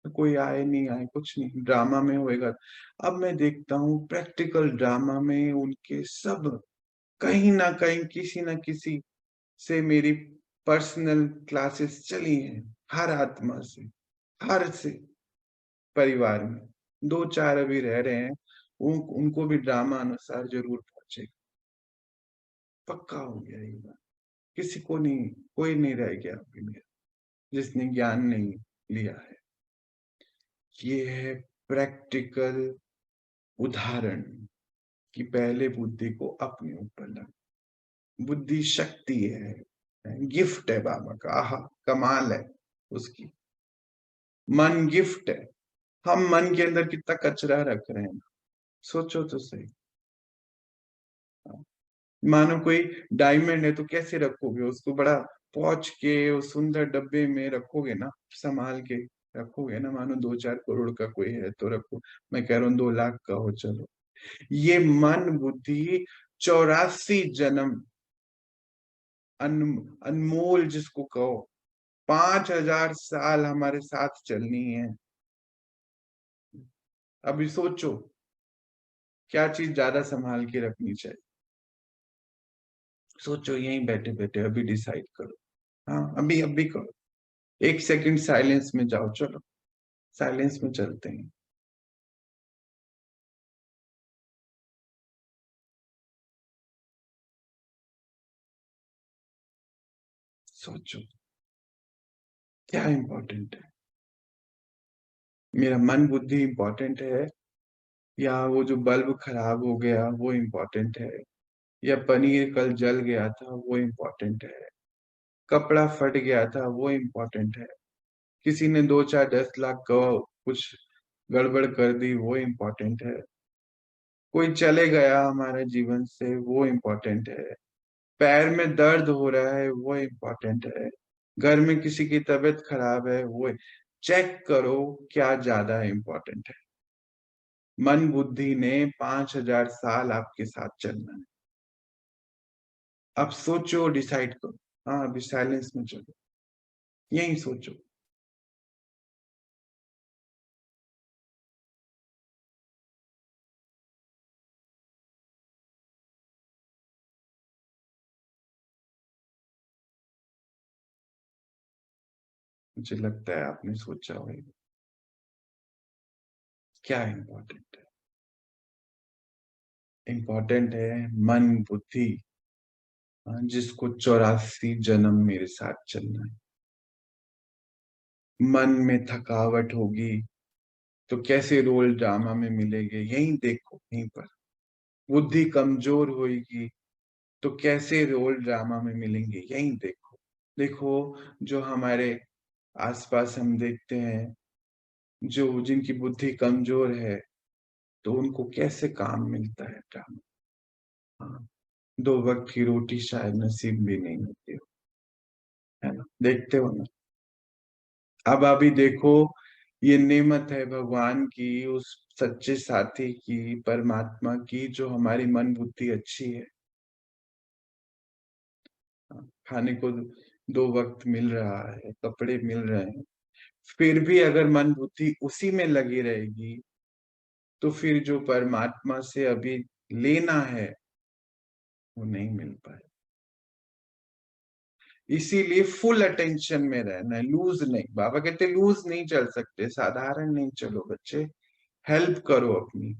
कोई आए नहीं आए कुछ नहीं, ड्रामा में होएगा। अब मैं देखता हूँ प्रैक्टिकल ड्रामा में उनके सब कहीं ना कहीं किसी ना किसी से मेरी पर्सनल क्लासेस चली हैं, हर आत्मा से, हर से परिवार में। दो चार अभी रह रहे हैं, उनको भी ड्रामा अनुसार जरूर पहुंचेगा। पक्का हो गया ये बात। किसी को नहीं, कोई नहीं रह गया अभी मेरा जिसने ज्ञान नहीं लिया है। ये है प्रैक्टिकल उदाहरण कि पहले बुद्धि को अपने ऊपर लगा। बुद्धि शक्ति है, गिफ्ट है बाबा का, आहा कमाल है उसकी। मन गिफ्ट है। हम मन के अंदर कितना कचरा रख रहे हैं, सोचो तो सही। मानो कोई डायमंड है तो कैसे रखोगे उसको, बड़ा पहुंच के उस सुंदर डब्बे में रखोगे ना, संभाल के रखोगे ना। मानो 2-4 करोड़ का कोई है तो रखो, मैं कह रहा हूँ 2 लाख का हो चलो। ये मन बुद्धि 84 जन्म, अनमोल जिसको कहो, 5,000 साल हमारे साथ चलनी है। अभी सोचो क्या चीज ज्यादा संभाल के रखनी चाहिए। सोचो यहीं बैठे बैठे अभी डिसाइड करो। हाँ अभी अभी करो। 1 सेकंड साइलेंस में जाओ, चलो साइलेंस में चलते हैं। सोचो क्या इंपॉर्टेंट है, मेरा मन बुद्धि इंपॉर्टेंट है, या वो जो बल्ब खराब हो गया वो इंपॉर्टेंट है, या पनीर कल जल गया था वो इम्पोर्टेंट है, कपड़ा फट गया था वो इम्पोर्टेंट है, किसी ने 2-4-10 लाख का कुछ गड़बड़ कर दी वो इम्पोर्टेंट है, कोई चले गया हमारे जीवन से वो इम्पोर्टेंट है, पैर में दर्द हो रहा है वो इम्पोर्टेंट है, घर में किसी की तबीयत खराब है वो। चेक करो क्या ज्यादा इम्पोर्टेंट है। मन बुद्धि ने 5,000 साल आपके साथ चलना है। अब सोचो, डिसाइड करो। हाँ अभी साइलेंस में चलो, यही सोचो। मुझे लगता है आपने सोचा होगा क्या इम्पोर्टेंट है। इम्पोर्टेंट है मन बुद्धि, हाँ, जिसको 84 जन्म मेरे साथ चलना है। मन में थकावट होगी तो कैसे रोल ड्रामा में मिलेंगे, यही देखो यहीं पर। बुद्धि कमजोर होगी तो कैसे रोल ड्रामा में मिलेंगे, यही देखो। देखो जो हमारे आसपास हम देखते हैं, जो जिनकी बुद्धि कमजोर है, तो उनको कैसे काम मिलता है ड्रामा। हाँ 2 वक़्त की रोटी शायद नसीब भी नहीं होती हो, है ना? देखते हो ना? अब अभी देखो, ये नेमत है भगवान की, उस सच्चे साथी की, परमात्मा की, जो हमारी मन बुद्धि अच्छी है। खाने को 2 वक़्त मिल रहा है, कपड़े मिल रहे हैं, फिर भी अगर मन बुद्धि उसी में लगी रहेगी, तो फिर जो परमात्मा से अभी लेना है, वो नहीं मिल पाए। इसीलिए फुल अटेंशन में रहना है, लूज़ नहीं। बाबा कहते लूज़ नहीं चल सकते, साधारण नहीं चलो बच्चे, हेल्प करो अपनी।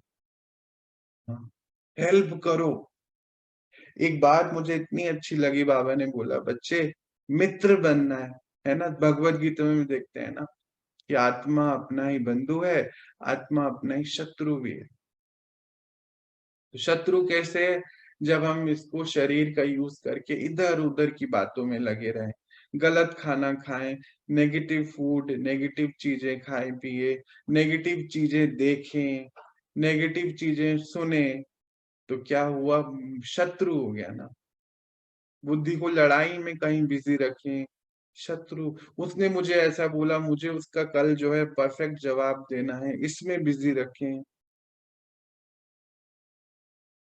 हाँ, हेल्प करो। एक बात मुझे इतनी अच्छी लगी, बाबा ने बोला, बच्चे मित्र बनना है ना? भगवद गीता में भी देखते हैं ना कि आत्मा अपना ही बंधु है, आत्मा अपना ही शत्रु भी है। तो शत्रु कैसे? जब हम इसको शरीर का यूज करके इधर-उधर की बातों में लगे रहें, गलत खाना खाएं, नेगेटिव फूड, नेगेटिव चीजें खाएं पिए, नेगेटिव चीजें देखें, नेगेटिव चीजें सुने, तो क्या हुआ? शत्रु हो गया ना। बुद्धि को लड़ाई में कहीं बिजी रखें, शत्रु, उसने मुझे ऐसा बोला, मुझे उसका कल जो है परफेक्ट जवाब देना है, इसमें बिजी रखें,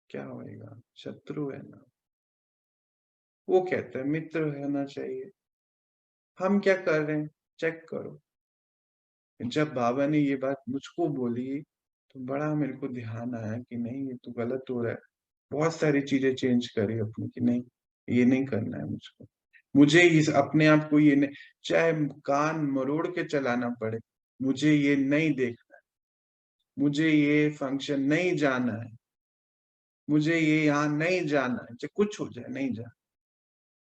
क्या होएगा? शत्रु है ना। वो कहता है मित्र रहना चाहिए। हम क्या कर रहे हैं? चेक करो। जब बाबा ने ये बात मुझको बोली, तो बड़ा मेरे को ध्यान आया कि नहीं, ये तो गलत हो रहा है। बहुत सारी चीजें चेंज करी अपनी कि नहीं, ये नहीं करना है मुझको। मुझे इस अपने आप को ये नहीं, चाहे कान मरोड़ के चलाना पड़े, मुझे ये नहीं देखना है, मुझे ये फंक्शन नहीं जाना है, मुझे ये यहाँ नहीं जाना है, चाहे कुछ हो जाए, नहीं जाना,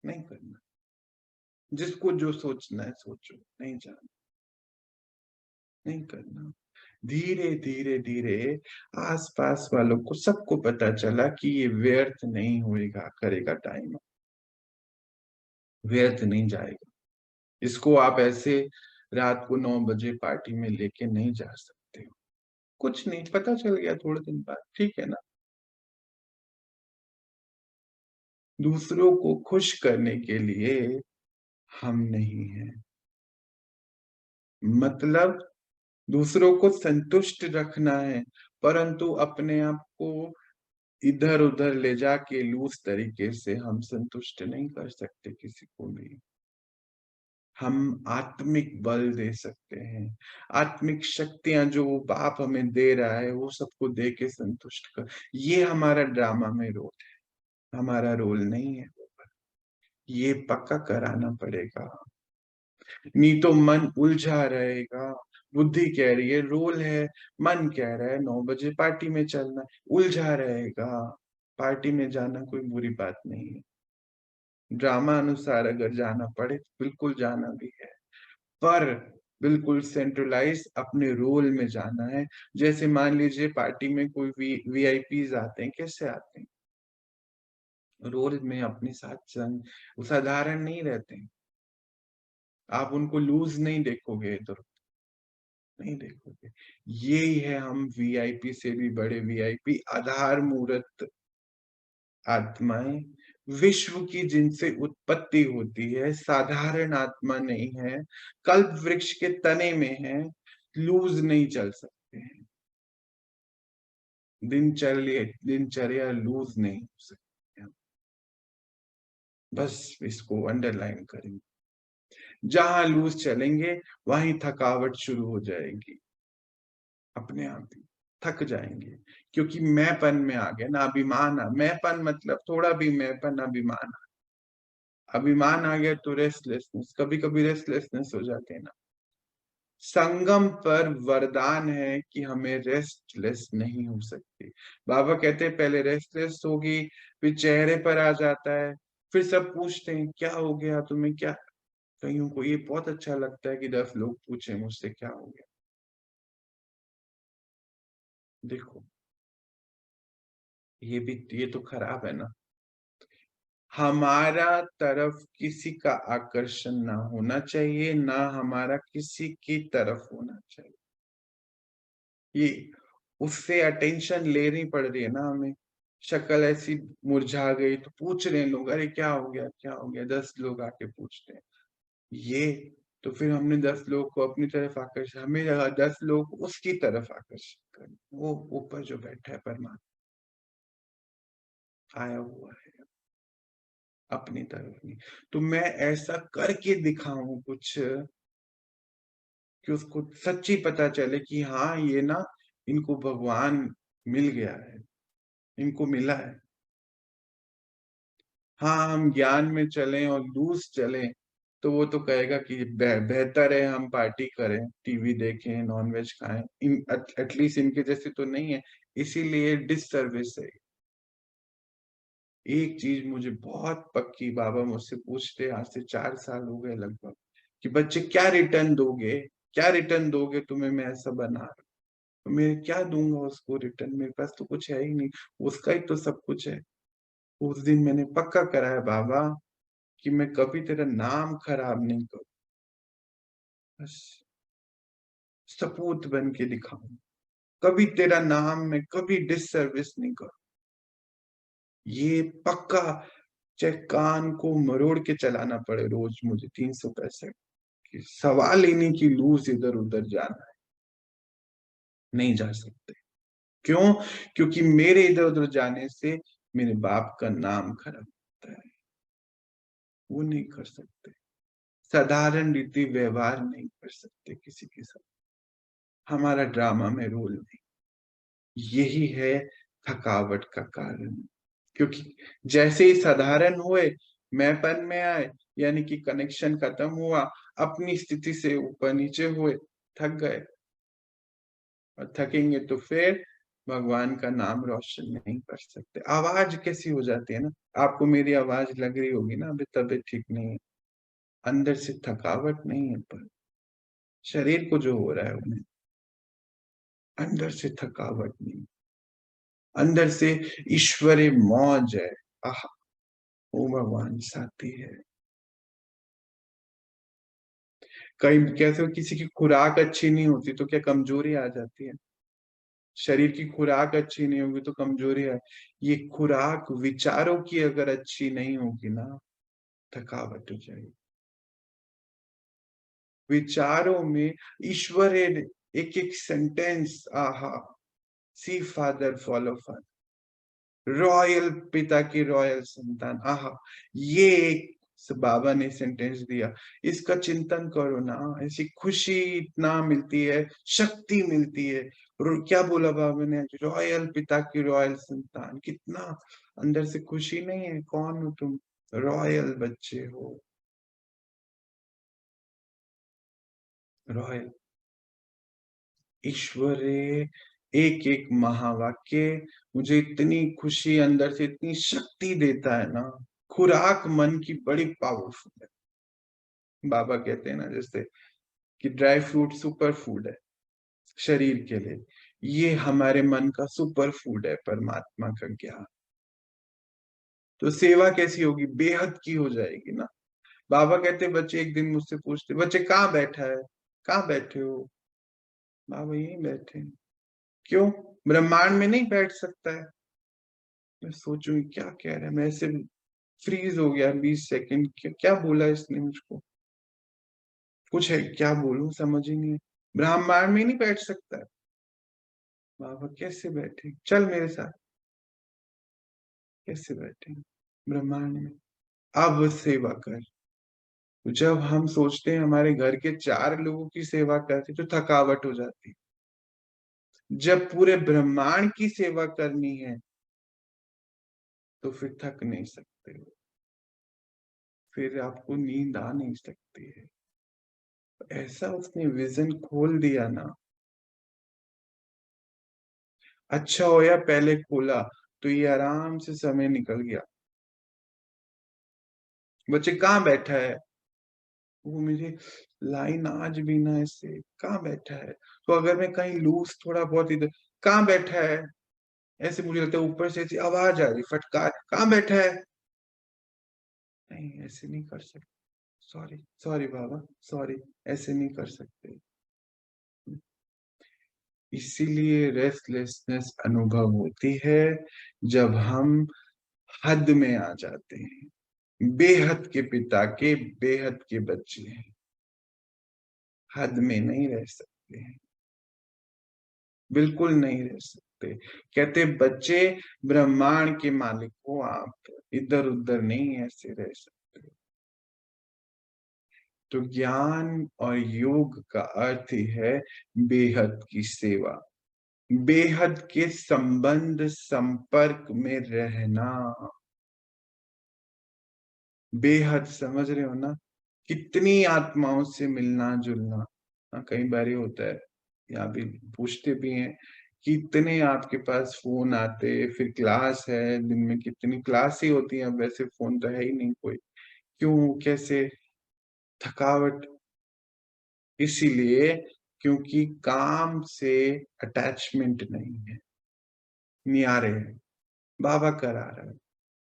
नहीं करना। जिसको जो सोचना है सोचो, नहीं जाना, नहीं करना। धीरे धीरे धीरे आस-पास वालों को सबको पता चला कि ये व्यर्थ नहीं होएगा, करेगा टाइम, व्यर्थ नहीं जाएगा। इसको आप ऐसे रात को 9 बजे पार्टी में लेके नहीं जा सकते हो। कुछ नहीं, पता चल गया थोड़े दिन बाद, ठीक है ना? दूसरों को खुश करने के लिए हम नहीं हैं। मतलब दूसरों को संतुष्ट रखना है, परंतु अपने आप को इधर-उधर ले जाके लूज़ तरीके से हम संतुष्ट नहीं कर सकते किसी को भी। हम आत्मिक बल दे सकते हैं, आत्मिक शक्तियाँ जो वो बाप हमें दे रहा है, वो सबको दे के संतुष्ट कर, ये हमारा ड्रामा में रोल है, हमारा रोल नहीं है। ये पक्का कराना पड़ेगा, नहीं तो मन उलझा रहेगा। बुद्धि कह रही है रोल है, मन कह रहा है 9 बजे पार्टी में चलना है, उलझा रहेगा। पार्टी में जाना कोई बुरी बात नहीं है। ड्रामा अनुसार अगर जाना पड़े तो बिल्कुल जाना भी है, पर बिल्कुल सेंट्रलाइज़ अपने रोल में जाना है। जैसे मान लीजिए पार्टी में कोई वीआईपीज़ आते हैं, कैसे आते हैं? रोल में अपने साथ संग साधारण नहीं रहते हैं। आप उनको लूज़ नहीं देखोगे इधर, नहीं देखोगे। यही है हम वीआईपी से भी बड़े वीआईपी, आधार मूरत आत्माएँ, विश्व की जिनसे उत्पत्ति होती है, साधारण आत्मा नहीं है, कल्प वृक्ष के तने में है, लूज़ नहीं चल सकते हैं। दिनचर्या लूज़ नहीं हो सकती है। बस इसको अंडरलाइन करेंगे। जहाँ लूज़ चलेंगे, वहीं थकावट शुरू हो जाएगी। अपने आप ही थक जाएँगे, क्योंकि मैंपन में आ गए ना, अभिमान मैंपन मतलब थोड़ा भी मैंपन, अभिमान। अभिमान आ गया तो रेस्टलेसनेस, कभी-कभी रेस्टलेसनेस हो जाते हैं ना। संगम पर वरदान है कि हमें रेस्टलेस नहीं हो सकते। बाबा कहते हैं पहले रेस्टलेस होगी, फिर चेहरे पर आ जाता है, फिर सब पूछते हैं क्या हो गया तुम्हें, क्या? कईयों को ये बहुत अच्छा लगता है कि 10 लोग पूछें मुझसे क्या हो गया? देखो, ये तो खराब है ना। हमारा तरफ किसी का आकर्षण ना होना चाहिए, ना हमारा किसी की तरफ होना चाहिए। ये उससे अटेंशन लेनी पड़ रही है ना हमें। शक्ल ऐसी मुरझा गई तो पूछ रहे हैं लोग, अरे क्या हो गया, क्या हो गया? 10 लोग आके पूछते हैं। ये तो फिर हमने 10 लोग को अपनी तरफ आकर्षित, हमें लगा 10 लोग उसकी तरफ आकर्षित कर, वो ऊपर जो बैठा है परमात्मा आया हुआ है अपनी तरफ नहीं। तो मैं ऐसा करके दिखाऊं कुछ कि उसको सच्ची पता चले कि हाँ ये ना, इनको भगवान मिल गया है, इनको मिला है। हाँ हम ज्ञान में चलें और लूज चलें तो वो तो कहेगा कि बेहतर है हम पार्टी करें, टीवी देखें, नॉनवेज खाएं, इन एटलीस्ट इनके जैसे तो नहीं है, इसीलिए डिससर्विस है। एक चीज मुझे बहुत पक्की, बाबा मुझसे पूछते आज से 4 साल हो गए लगभग, कि बच्चे क्या रिटर्न दोगे, क्या रिटर्न दोगे तुम्हें मैं ऐसा बना रहा हूं? तो मैं क्या दूंगा उसको रिटर्न, मेरे पास तो कुछ है ही नहीं, उसका ही तो सब कुछ है। उस दिन मैंने पक्का करा है बाबा कि मैं कभी तेरा नाम खराब नहीं करूं, बस सपूत बन के दिखाऊं, कभी तेरा नाम में कभी डिससर्विस नहीं करूं। ये पक्का, चाहे कान को मरोड़ के चलाना पड़े रोज मुझे 365 कि सवाल ही नहीं कि लूज इधर उधर जाना है, नहीं जा सकते। क्यों? क्योंकि मेरे इधर उधर जाने से मेरे बाप का नाम खराब होता है, वो नहीं कर सकते। साधारण रीति व्यवहार नहीं कर सकते किसी के साथ, हमारा ड्रामा में रोल नहीं। यही है थकावट का कारण, क्योंकि जैसे ही साधारण हुए, मैंपन में आए, यानी कि कनेक्शन खत्म हुआ, अपनी स्थिति से ऊपर नीचे हुए, थक गए, और थकेंगे तो फिर भगवान का नाम रोशन नहीं कर सकते। आवाज कैसी हो जाती है ना, आपको मेरी आवाज लग रही होगी ना, अभी तबीयत ठीक नहीं है, अंदर से थकावट नहीं है, पर शरीर को जो हो रहा है उन्हें, अंदर से थकावट नहीं, अंदर से ईश्वरीय मौज है। आह, ओ भगवान साथी है। कई कैसे किसी की खुराक अच्छी नहीं होती तो क्या कमजोरी आ जाती है? शरीर की खुराक अच्छी नहीं होगी तो कमजोरी है। ये खुराक विचारों की अगर अच्छी नहीं होगी ना, थकावट हो जाएगी। विचारों में ईश्वर है, एक एक सेंटेंस, आहा, सी फादर फॉलो फादर, रॉयल पिता की रॉयल संतान, आहा, ये एक बाबा ने सेंटेंस दिया, इसका चिंतन करो ना, ऐसी खुशी इतना मिलती है, शक्ति मिलती है। क्या बोला बाबा ने, रॉयल पिता की रॉयल संतान, कितना अंदर से खुशी नहीं है? कौन हो तुम? रॉयल बच्चे हो, रॉयल। ईश्वर, एक एक महावाक्य मुझे इतनी खुशी अंदर से, इतनी शक्ति देता है ना। खुराक मन की बड़ी पावरफुल है। बाबा कहते हैं ना जैसे कि ड्राई फ्रूट सुपर फूड है शरीर के लिए, ये हमारे मन का सुपर फूड है परमात्मा का ज्ञान। तो सेवा कैसी होगी? बेहद की हो जाएगी ना। बाबा कहते बच्चे एक दिन मुझसे पूछते, बच्चे कहाँ बैठा है, कहाँ बैठे हो? बाबा यहीं बैठे हैं। क्यों? ब्रह्मांड में नहीं बैठ सकता है? मैं सोचूं क्या कह रहा है, मैं ऐसे फ्रीज हो गया 20 सेकंड, क्या बोला इसने मुझको, कुछ है क्या बोलूं समझ ही नहीं है। ब्रह्मांड में नहीं बैठ सकता है? बाबा कैसे बैठे, चल मेरे साथ, कैसे बैठे ब्रह्मांड में? अब सेवा कर। जब हम सोचते हैं हमारे घर के 4 लोगों की सेवा करते तो थकावट हो जाती, जब पूरे ब्रह्मांड की सेवा करनी है तो फिर थक नहीं सकते हो, फिर आपको नींद आ नहीं सकती है। ऐसा उसने विजन खोल दिया ना। अच्छा हो या पहले खोला, तो ये आराम से समय निकल गया। बच्चे कहाँ बैठा है? वो मुझे लाइन आज भी ना ऐसे, कहाँ बैठा है? तो अगर मैं कहीं लूज थोड़ा बहुत इधर, कहाँ बैठा है? ऐसे मुझे लगता है ऊपर से ऐसी आवाज आ रही, फटकार, कहाँ बैठा है? नहीं, ऐसे नहीं कर सकते। सॉरी सॉरी बाबा, सॉरी, ऐसे नहीं कर सकते। इसीलिए रेस्टलेसनेस अनुभव होती है जब हम हद में आ जाते हैं। बेहद के पिता के बेहद के बच्चे हैं, हद में नहीं रह सकते हैं, बिल्कुल नहीं रह सकते। कहते बच्चे ब्रह्मांड के मालिक हो आप, इधर उधर नहीं ऐसे रह सकते। तो ज्ञान और योग का अर्थ ही है बेहद की सेवा, बेहद के संबंध संपर्क में रहना। बेहद समझ रहे हो ना, कितनी आत्माओं से मिलना जुलना। कई बार होता है, यहाँ भी पूछते भी हैं कि इतने आपके पास फोन आते, फिर क्लास है, दिन में कितनी क्लास ही होती है, अब वैसे फोन तो है ही नहीं कोई, क्यों कैसे? थकावट, इसीलिए क्योंकि काम से अटैचमेंट नहीं है, नियारे है। बाबा करा रहा है,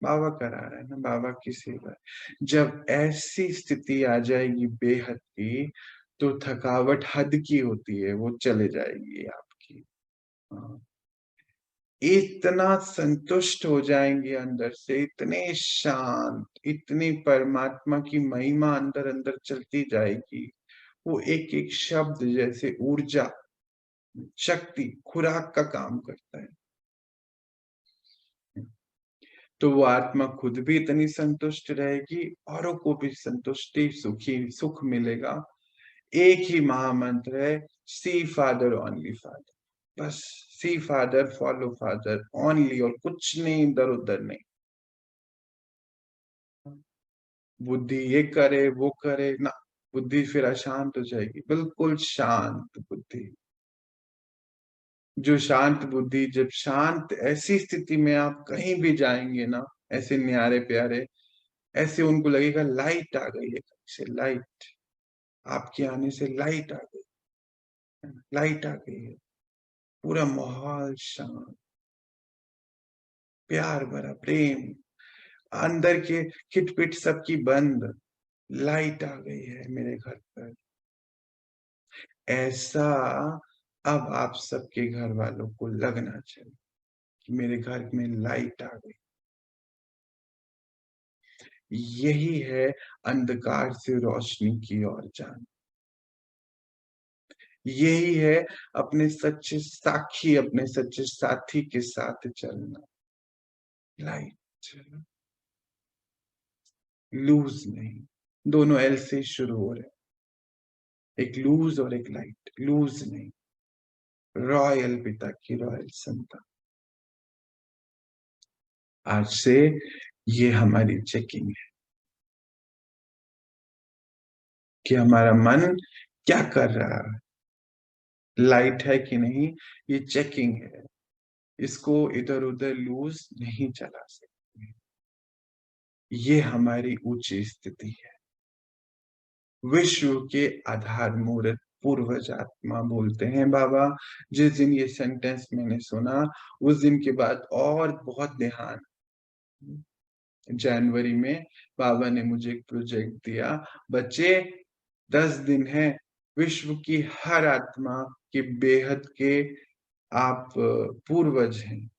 बाबा करा रहा है ना, बाबा की सेवा है। जब ऐसी स्थिति आ जाएगी बेहद की, तो थकावट हद की होती है, वो चले जाएगी आपकी। हाँ। इतना संतुष्ट हो जाएंगे अंदर से, इतने शांत, इतनी परमात्मा की महिमा अंदर अंदर चलती जाएगी। वो एक एक शब्द जैसे ऊर्जा, शक्ति, खुराक का काम करता है। तो वो आत्मा खुद भी इतनी संतुष्ट रहेगी, औरों को भी संतुष्टि, सुखी सुख मिलेगा। एक ही महामंत्र है, सी फादर ओनली फादर, बस सी फादर फॉलो फादर ओनली, और कुछ नहीं, इधर उधर नहीं। बुद्धि ये करे वो करे ना, बुद्धि फिर अशांत हो जाएगी, बिल्कुल शांत बुद्धि। जो शांत बुद्धि, जब शांत ऐसी स्थिति में आप कहीं भी जाएंगे ना, ऐसे न्यारे प्यारे, ऐसे उनको लगेगा लाइट आ गई है, कहीं से लाइट, आपके आने से लाइट आ गई, लाइट आ गई है। पूरा माहौल शांत, प्यार भरा, प्रेम, अंदर के खिटपिट सबकी बंद, लाइट आ गई है मेरे घर पर। ऐसा अब आप सबके घर वालों को लगना चाहिए कि मेरे घर में लाइट आ गई। यही है अंधकार से रोशनी की ओर जाना। यही है अपने सच्चे साथी, अपने सच्चे साथी के साथ चलना। लाइट, लूज नहीं, दोनों एल से शुरू हो रहे, एक लूज और एक लाइट, लूज नहीं, रॉयल पिता की रॉयल संतान। आज से ये हमारी चेकिंग है कि हमारा मन क्या कर रहा है, लाइट है कि नहीं, ये चेकिंग है। इसको इधर उधर लूज नहीं चला सकते। ये हमारी ऊंची स्थिति है। विश्व के आधार मूर्त पूर्वज आत्मा बोलते हैं बाबा। जिस दिन ये सेंटेंस मैंने सुना, उस दिन के बाद और बहुत ध्यान। जनवरी में बाबा ने मुझे एक प्रोजेक्ट दिया, बच्चे 10 दिन है, विश्व की हर आत्मा के बेहद के आप पूर्वज हैं,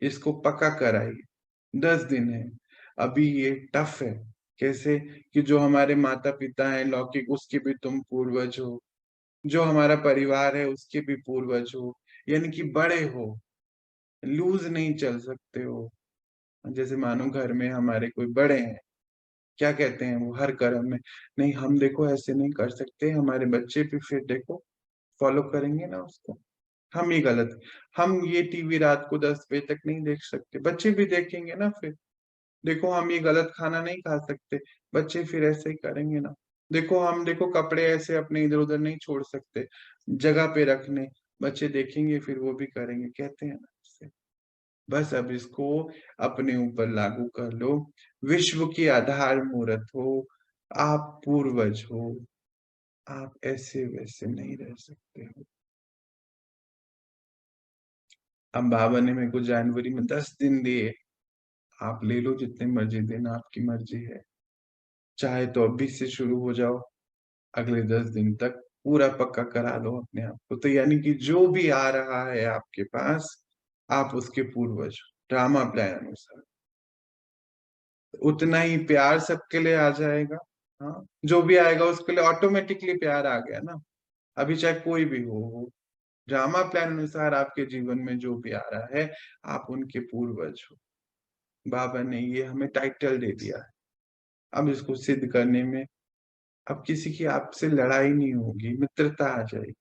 इसको पक्का कराइए। 10 दिन है, अभी ये टफ है। कैसे? कि जो हमारे माता पिता हैं लौकिक, उसके भी तुम पूर्वज हो, जो हमारा परिवार है उसके भी पूर्वज हो, यानी कि बड़े हो, लूज नहीं चल सकते हो। जैसे मानो घर में हमारे कोई बड़े हैं, क्या कहते हैं वो हर कर्म में, नहीं हम देखो ऐसे नहीं कर सकते, हमारे बच्चे भी फिर देखो फॉलो करेंगे ना उसको। हम ही गलत, हम ये टीवी रात को 10 बजे तक नहीं देख सकते, बच्चे भी देखेंगे ना फिर। देखो हम ये गलत खाना नहीं खा सकते, बच्चे फिर ऐसे ही करेंगे ना। देखो हम, देखो कपड़े ऐसे अपने इधर उधर नहीं छोड़ सकते, जगह पे रखने, बच्चे देखेंगे फिर वो भी करेंगे, कहते हैं ना इससे। बस अब इसको अपने ऊपर लागू कर लो। विश्व की आधार मूर्त हो, आप पूर्वज हो, आप ऐसे वैसे नहीं रह सकते हो। अब बाबा ने मेरे को जनवरी में 10 दिन दिए, आप ले लो जितने मर्जी दिन, आपकी मर्जी है। चाहे तो अभी से शुरू हो जाओ, अगले 10 दिन तक पूरा पक्का करा लो अपने आप को। तो यानी कि जो भी आ रहा है आपके पास, आप उसके पूर्वज हो, ड्रामा प्लान अनुसार। उतना ही प्यार सबके लिए आ जाएगा। हाँ, जो भी आएगा उसके लिए ऑटोमेटिकली प्यार आ गया ना। अभी चाहे कोई भी हो, ड्रामा प्लान अनुसार आपके जीवन में जो भी आ रहा है, आप उनके पूर्वज हो। बाबा ने ये हमें टाइटल दे दिया है। अब इसको सिद्ध करने में अब किसी की आपसे लड़ाई नहीं होगी, मित्रता आ जाएगी।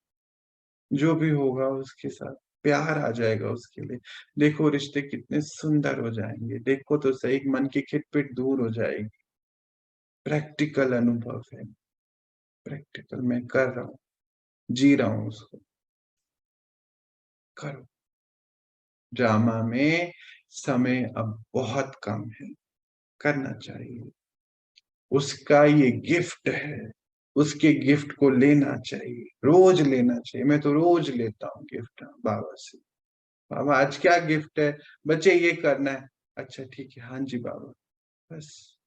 जो भी होगा उसके साथ प्यार आ जाएगा उसके लिए। देखो रिश्ते कितने सुंदर हो जाएंगे, देखो तो सही, मन की खिटपिट दूर हो जाएगी। प्रैक्टिकल अनुभव है, प्रैक्टिकल मैं कर रहा हूँ, जी रहा हूँ उसको। करो। ड्रामा में समय अब बहुत कम है, करना चाहिए। उसका ये गिफ्ट है, उसके गिफ्ट को लेना चाहिए, रोज लेना चाहिए। मैं तो रोज लेता हूँ गिफ्ट बाबा से। बाबा आज क्या गिफ्ट है? बच्चे ये करना है। अच्छा ठीक है, हाँ जी बाबा, बस।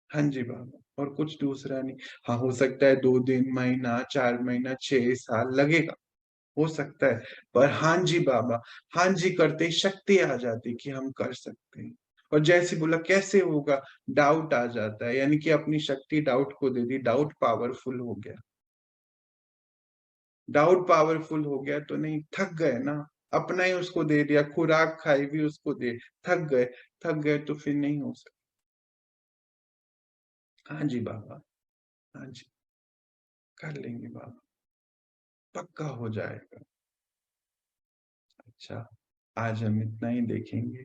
हाँ जी बाबा, और कुछ दूसरा नहीं। हाँ, हो सकता है 2 दिन, महीना, 4 महीना, 6 साल लगेगा, हो सकता है। पर हाँ जी बाबा, हाँ जी करते ही शक्ति आ जाती कि हम कर सकते हैं। और जैसे बोला कैसे होगा, डाउट आ जाता है, यानी कि अपनी शक्ति डाउट को दे दी, डाउट पावरफुल हो गया। डाउट पावरफुल हो गया तो नहीं, थक गए ना, अपना ही उसको दे दिया, खुराक खाई भी उसको दे, थक गए। थक गए तो फिर नहीं हो सकता। हाँ जी बाबा, हाँ जी, कर लेंगे बाबा, पक्का हो जाएगा। अच्छा, आज हम इतना ही देखेंगे,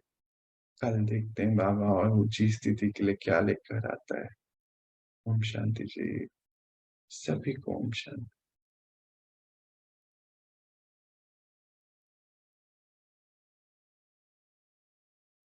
कल देखते हैं बाबा और ऊंची स्थिति के लिए क्या लेकर आता है। ओम शांति जी, सभी को ओम शांति।